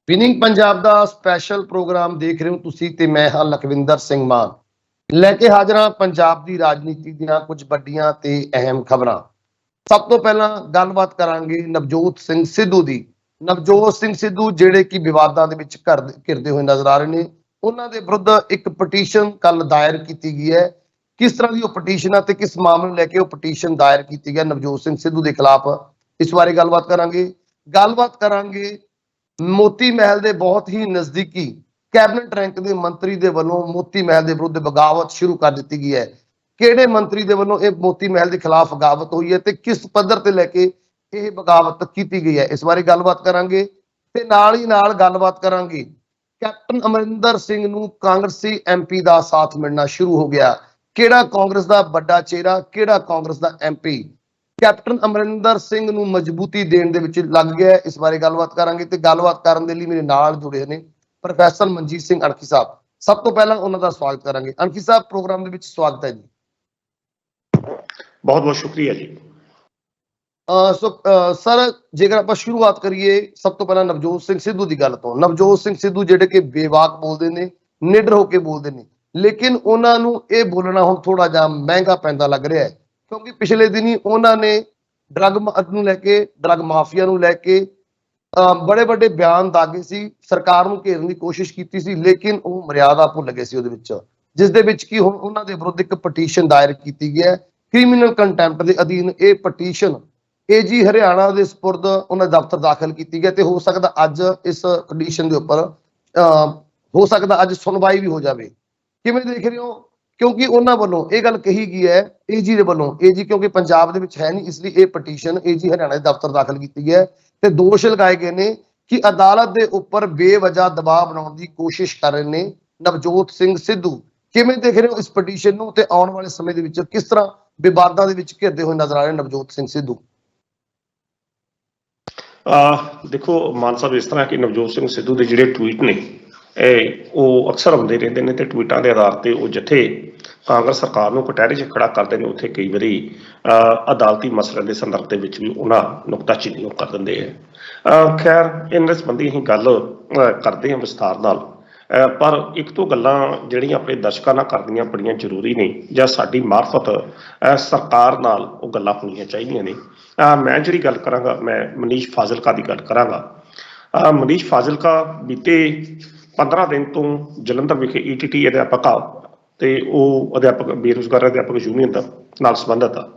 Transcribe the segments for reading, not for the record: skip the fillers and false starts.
Winning Punjab ਦਾ special programme ਦੇਖ ਰਹੇ ਹੋ ਤੁਸੀਂ ਤੇ ਮੈਂ ਹਾਂ ਲਖਵਿੰਦਰ ਸਿੰਘ ਮਾਨ ਲੈ ਕੇ ਹਾਜ਼ਰ ਹਾਂ ਪੰਜਾਬ ਦੀ ਰਾਜਨੀਤੀ ਦੀਆਂ ਕੁਝ ਵੱਡੀਆਂ ਤੇ ਅਹਿਮ ਖਬਰਾਂ। ਸਭ ਤੋਂ ਪਹਿਲਾਂ ਗੱਲਬਾਤ ਕਰਾਂਗੇ ਨਵਜੋਤ ਸਿੰਘ ਸਿੱਧੂ ਦੀ। ਨਵਜੋਤ ਸਿੰਘ ਸਿੱਧੂ ਜਿਹੜੇ ਕਿ ਵਿਵਾਦਾਂ ਦੇ ਵਿੱਚ ਘਿਰਦੇ ਹੋਏ ਨਜ਼ਰ ਆ ਰਹੇ ਨੇ, ਉਹਨਾਂ ਦੇ ਵਿਰੁੱਧ ਇੱਕ ਪਟੀਸ਼ਨ ਕੱਲ ਦਾਇਰ ਕੀਤੀ ਗਈ ਹੈ। ਕਿਸ ਤਰ੍ਹਾਂ ਦੀ ਉਹ ਪਟੀਸ਼ਨ ਹੈ ਤੇ ਕਿਸ ਮਾਮਲੇ ਨੂੰ ਲੈ ਕੇ ਉਹ ਪਟੀਸ਼ਨ ਦਾਇਰ ਕੀਤੀ ਗਈ ਨਵਜੋਤ ਸਿੰਘ ਸਿੱਧੂ ਦੇ ਖਿਲਾਫ, ਇਸ ਬਾਰੇ ਗੱਲਬਾਤ ਕਰਾਂਗੇ। ਮੋਤੀ ਮਹਿਲ ਦੇ ਬਹੁਤ ਹੀ ਨਜ਼ਦੀਕੀ ਕੈਬਨਿਟ ਰੈਂਕ ਦੇ ਮੰਤਰੀ ਦੇ ਵੱਲੋਂ ਮੋਤੀ ਮਹਿਲ ਦੇ ਵਿਰੁੱਧ ਬਗਾਵਤ ਸ਼ੁਰੂ ਕਰ ਦਿੱਤੀ ਗਈ ਹੈ। ਕਿਹੜੇ ਮੰਤਰੀ ਦੇ ਵੱਲੋਂ ਇਹ ਮੋਤੀ ਮਹਿਲ ਦੇ ਖਿਲਾਫ ਬਗਾਵਤ ਹੋਈ ਹੈ ਤੇ ਕਿਸ ਪੱਧਰ ਤੇ ਲੈ ਕੇ ਇਹ ਬਗਾਵਤ ਕੀਤੀ ਗਈ ਹੈ, ਇਸ ਬਾਰੇ ਗੱਲਬਾਤ ਕਰਾਂਗੇ। ਤੇ ਨਾਲ ਹੀ ਨਾਲ ਗੱਲਬਾਤ ਕਰਾਂਗੇ ਕੈਪਟਨ ਅਮਰਿੰਦਰ ਸਿੰਘ ਨੂੰ ਕਾਂਗਰਸੀ ਐਮਪੀ ਦਾ ਸਾਥ ਮਿਲਣਾ ਸ਼ੁਰੂ ਹੋ ਗਿਆ। ਕਿਹੜਾ ਕਾਂਗਰਸ ਦਾ ਵੱਡਾ ਚਿਹਰਾ, ਕਿਹੜਾ ਕਾਂਗਰਸ ਦਾ ਐਮਪੀ ਕੈਪਟਨ ਅਮਰਿੰਦਰ ਸਿੰਘ ਨੂੰ ਮਜ਼ਬੂਤੀ ਦੇਣ ਦੇ ਵਿੱਚ ਲੱਗ ਗਿਆ, ਇਸ ਬਾਰੇ ਗੱਲਬਾਤ ਕਰਾਂਗੇ। ਤੇ ਗੱਲਬਾਤ ਕਰਨ ਦੇ ਲਈ ਮੇਰੇ ਨਾਲ ਜੁੜੇ ਨੇ ਪ੍ਰੋਫੈਸਰ ਮਨਜੀਤ ਸਿੰਘ ਅਣਖੀ ਸਾਹਿਬ। ਸਭ ਤੋਂ ਪਹਿਲਾਂ ਉਹਨਾਂ ਦਾ ਸਵਾਗਤ ਕਰਾਂਗੇ। ਅਣਖੀ ਸਾਹਿਬ, ਪ੍ਰੋਗਰਾਮ ਦੇ ਵਿੱਚ ਸਵਾਗਤ ਹੈ ਜੀ। ਬਹੁਤ ਬਹੁਤ ਸ਼ੁਕਰੀਆ ਜੀ। ਸਰ, ਜੇਕਰ ਆਪਾਂ ਸ਼ੁਰੂਆਤ ਕਰੀਏ ਸਭ ਤੋਂ ਪਹਿਲਾਂ ਨਵਜੋਤ ਸਿੰਘ ਸਿੱਧੂ ਦੀ ਗੱਲ ਤੋਂ। ਨਵਜੋਤ ਸਿੰਘ ਸਿੱਧੂ ਜਿਹੜੇ ਕਿ ਬੇਵਾਕ ਬੋਲਦੇ ਨੇ, ਨਿਡਰ ਹੋ ਕੇ ਬੋਲਦੇ ਨੇ, ਲੇਕਿਨ ਉਹਨਾਂ ਨੂੰ ਇਹ ਬੋਲਣਾ ਹੁਣ ਥੋੜਾ ਜਿਹਾ ਮਹਿੰਗਾ ਪੈਂਦਾ ਲੱਗ ਰਿਹਾ ਹੈ, ਕਿਉਂਕਿ ਪਿਛਲੇ ਦਿਨੀ ਉਹਨਾਂ ਨੇ ਡਰੱਗ ਨੂੰ ਲੈ ਕੇ, ਡਰੱਗ ਮਾਫੀਆ ਨੂੰ ਲੈ ਕੇ ਬੜੇ ਵੱਡੇ ਬਿਆਨ ਦਾਗੇ ਸੀ, ਸਰਕਾਰ ਨੂੰ ਘੇਰਨ ਦੀ ਕੋਸ਼ਿਸ਼ ਕੀਤੀ ਸੀ, ਲੇਕਿਨ ਉਹ ਮਰਿਆਦਾ ਭੁੱਲ ਗਏ ਸੀ ਉਹਦੇ ਵਿੱਚ, ਜਿਸ ਦੇ ਵਿੱਚ ਕਿ ਹੁਣ ਉਹਨਾਂ ਦੇ ਵਿਰੁੱਧ ਇੱਕ ਪਟੀਸ਼ਨ ਦਾਇਰ ਕੀਤੀ ਗਈ ਹੈ ਕ੍ਰਿਮੀਨਲ ਕੰਟੈਂਪਟ ਦੇ ਅਧੀਨ। ਇਹ ਪਟੀਸ਼ਨ ਏਜੀ ਹਰਿਆਣਾ ਦੇ ਸਪੁਰਦ ਉਹਨਾਂ ਦਫ਼ਤਰ ਦਾਖਲ ਕੀਤੀ ਗਈ ਤੇ ਹੋ ਸਕਦਾ ਅੱਜ ਇਸ ਪਟੀਸ਼ਨ ਦੇ ਉੱਪਰ ਹੋ ਸਕਦਾ ਅੱਜ ਸੁਣਵਾਈ ਵੀ ਹੋ ਜਾਵੇ। ਕਿਵੇਂ ਦੇਖ ਰਹੇ ਹੋ? ਕਿਉਂਕਿ ਉਹਨਾਂ ਵੱਲੋਂ ਇਹ ਗੱਲ ਕਹੀ ਗਈ ਹੈ ਏਜੀ ਦੇ ਵੱਲੋਂ, ਏਜੀ ਕਿਉਂਕਿ ਪੰਜਾਬ ਦੇ ਵਿੱਚ ਹੈ ਨਹੀਂ, ਇਸ ਲਈ ਇਹ ਪਟੀਸ਼ਨ ਏਜੀ ਹਰਿਆਣਾ ਦੇ ਦਫ਼ਤਰ ਦਾਖਲ ਕੀਤੀ ਗਈ ਹੈ ਤੇ ਦੋਸ਼ ਲਗਾਏ ਗਏ ਨੇ ਕਿ ਅਦਾਲਤ ਦੇ ਉੱਪਰ ਬੇਵਜ੍ਹਾ ਦਬਾਅ ਬਣਾਉਣ ਦੀ ਕੋਸ਼ਿਸ਼ ਕਰ ਰਹੇ ਨੇ ਨਵਜੋਤ ਸਿੰਘ ਸਿੱਧੂ। ਕਿਵੇਂ ਦੇਖ ਰਹੇ ਹੋ ਇਸ ਪਟੀਸ਼ਨ ਨੂੰ ਤੇ ਆਉਣ ਵਾਲੇ ਸਮੇਂ ਦੇ ਵਿੱਚ ਕਿਸ ਤਰ੍ਹਾਂ ਵਿਵਾਦਾਂ ਦੇ ਵਿੱਚ ਘਿਰਦੇ ਹੋਏ ਨਜ਼ਰ ਆ ਰਹੇ ਨਵਜੋਤ ਸਿੰਘ ਸਿੱਧੂ? ਦੇਖੋ ਮਾਨ ਸਾਹਿਬ, ਇਸ ਤਰ੍ਹਾਂ ਕਿ ਨਵਜੋਤ ਸਿੰਘ ਸਿੱਧੂ ਦੇ ਜਿਹੜੇ ਟਵੀਟ ਨੇ ਉਹ ਅਕਸਰ ਆਉਂਦੇ ਰਹਿੰਦੇ ਨੇ ਤੇ ਟਵੀਟਾਂ ਦੇ ਆਧਾਰ ਤੇ ਉਹ ਜਿੱਥੇ ਕਾਂਗਰਸ ਸਰਕਾਰ ਨੂੰ ਕਟਹਿਰੇ 'ਚ ਖੜਾ ਕਰਦੇ ਨੇ, ਉੱਥੇ ਕਈ ਵਾਰੀ ਅਦਾਲਤੀ ਮਸਲੇ ਦੇ ਸੰਦਰਭ ਦੇ ਵਿੱਚ ਵੀ ਉਹਨਾਂ ਨੁਕਤਾਚੀਨੀ ਕਰ ਦਿੰਦੇ ਹੈ। ਖੈਰ, ਇਹਨਾਂ ਸੰਬੰਧੀ ਅਸੀਂ ਗੱਲ ਕਰਦੇ ਹਾਂ ਵਿਸਥਾਰ ਨਾਲ, ਪਰ ਇੱਕ ਤੋਂ ਗੱਲਾਂ ਜਿਹੜੀਆਂ ਆਪਣੇ ਦਰਸ਼ਕਾਂ ਨਾਲ ਕਰਨੀਆਂ ਬੜੀਆਂ ਜ਼ਰੂਰੀ ਨੇ ਜਾਂ ਸਾਡੀ ਮਾਰਫਤ ਸਰਕਾਰ ਨਾਲ ਉਹ ਗੱਲਾਂ ਹੋਣੀਆਂ ਚਾਹੀਦੀਆਂ ਨੇ। ਮੈਂ ਜਿਹੜੀ ਗੱਲ ਕਰਾਂਗਾ, ਮੈਂ ਮਨੀਸ਼ ਫਾਜ਼ਿਲਕਾ ਦੀ ਗੱਲ ਕਰਾਂਗਾ। ਮਨੀਸ਼ ਫਾਜ਼ਿਲਕਾ ਬੀਤੇ 15 ਦਿਨ ਤੋਂ ਜਲੰਧਰ ਵਿਖੇ ETT ਅਧਿਆਪਕ ਆ ਤੇ ਉਹ ਅਧਿਆਪਕ ਬੇਰੁਜ਼ਗਾਰ ਅਧਿਆਪਕ ਯੂਨੀਅਨ ਦਾ ਨਾਲ ਸੰਬੰਧਿਤ ਆ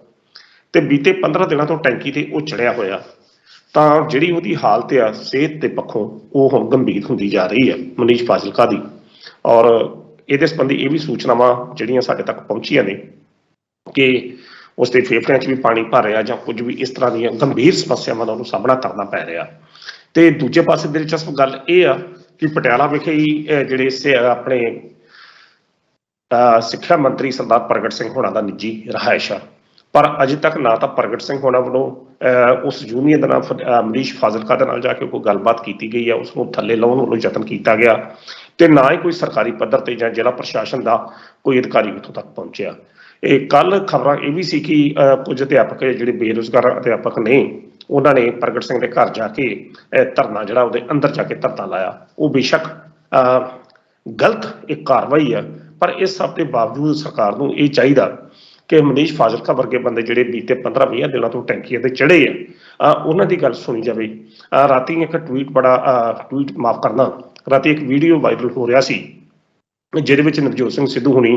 ਤੇ ਬੀਤੇ 15 ਦਿਨਾਂ ਤੋਂ ਟੈਂਕੀ ਤੇ ਉਹ ਚੜਿਆ ਹੋਇਆ, ਤਾਂ ਜਿਹੜੀ ਉਹਦੀ ਹਾਲਤ ਆ ਸਿਹਤ ਦੇ ਪੱਖੋਂ ਉਹ ਹੁਣ ਗੰਭੀਰ ਹੁੰਦੀ ਜਾ ਰਹੀ ਹੈ ਮਨੀਸ਼ ਫਾਜ਼ਿਲਕਾ ਦੀ। ਔਰ ਇਹਦੇ ਸੰਬੰਧੀ ਇਹ ਵੀ ਸੂਚਨਾਵਾਂ ਜਿਹੜੀਆਂ ਸਾਡੇ ਤੱਕ ਪਹੁੰਚੀਆਂ ਨੇ ਕਿ ਉਸਦੇ ਫੇਫੜਿਆਂ 'ਚ ਵੀ ਪਾਣੀ ਭਰ ਰਿਹਾ ਜਾਂ ਕੁਝ ਵੀ ਇਸ ਤਰ੍ਹਾਂ ਦੀਆਂ ਗੰਭੀਰ ਸਮੱਸਿਆਵਾਂ ਦਾ ਉਹਨੂੰ ਸਾਹਮਣਾ ਕਰਨਾ ਪੈ ਰਿਹਾ। ਤੇ ਦੂਜੇ ਪਾਸੇ ਦਿਲਚਸਪ ਗੱਲ ਇਹ ਆ ਕਿ ਪਟਿਆਲਾ ਵਿਖੇ ਹੀ ਜਿਹੜੇ ਆਪਣੇ ਸਿੱਖਿਆ ਮੰਤਰੀ ਸਰਦਾਰ ਪ੍ਰਗਟ ਸਿੰਘ ਹੋਣਾ ਦਾ ਨਿੱਜੀ ਰਿਹਾਇਸ਼ ਆ, ਪਰ ਅਜੇ ਤੱਕ ਨਾ ਤਾਂ ਪ੍ਰਗਟ ਸਿੰਘ ਹੋਣਾ ਵੱਲੋਂ ਉਸ ਯੂਨੀਅਨ ਦੇ ਨਾਲ ਮਨੀਸ਼ ਫਾਜ਼ਿਲਕਾ ਦੇ ਨਾਲ ਜਾ ਕੇ ਕੋਈ ਗੱਲਬਾਤ ਕੀਤੀ ਗਈ ਹੈ, ਉਸਨੂੰ ਥੱਲੇ ਲਾਉਣ ਵੱਲੋਂ ਯਤਨ ਕੀਤਾ ਗਿਆ ਤੇ ਨਾ ਹੀ ਕੋਈ ਸਰਕਾਰੀ ਪੱਧਰ ਤੇ ਜਾਂ ਜ਼ਿਲ੍ਹਾ ਪ੍ਰਸ਼ਾਸਨ ਦਾ ਕੋਈ ਅਧਿਕਾਰੀ ਉੱਥੋਂ ਤੱਕ ਪਹੁੰਚਿਆ। ਇਹ ਕੱਲ ਖਬਰਾਂ ਇਹ ਵੀ ਸੀ ਕਿ ਕੁਝ ਅਧਿਆਪਕ ਜਿਹੜੇ ਬੇਰੁਜ਼ਗਾਰ ਅਧਿਆਪਕ ਨੇ ਉਹਨਾਂ ਨੇ ਪ੍ਰਗਟ ਸਿੰਘ ਦੇ ਘਰ ਜਾ ਕੇ ਧਰਨਾ ਜਿਹੜਾ ਉਹਦੇ ਅੰਦਰ ਜਾ ਕੇ ਧਰਨਾ ਲਾਇਆ। ਉਹ ਬੇਸ਼ੱਕ ਗਲਤ ਇੱਕ ਕਾਰਵਾਈ ਆ, ਪਰ ਇਸ ਸਭ ਦੇ ਬਾਵਜੂਦ ਸਰਕਾਰ ਨੂੰ ਇਹ ਚਾਹੀਦਾ ਕਿ ਮਨੀਸ਼ ਫਾਜ਼ਿਲਕਾ ਵਰਗੇ ਬੰਦੇ ਜਿਹੜੇ ਬੀਤੇ 15-20 ਦਿਨਾਂ ਤੋਂ ਟੈਂਕੀਆਂ ਤੇ ਚੜੇ ਆ, ਉਹਨਾਂ ਦੀ ਗੱਲ ਸੁਣੀ ਜਾਵੇ। ਰਾਤੀ ਇੱਕ ਰਾਤੀ ਇੱਕ ਵੀਡੀਓ ਵਾਇਰਲ ਹੋ ਰਿਹਾ ਸੀ ਜਿਹਦੇ ਵਿੱਚ ਨਵਜੋਤ ਸਿੰਘ ਸਿੱਧੂ ਹੁਣੀ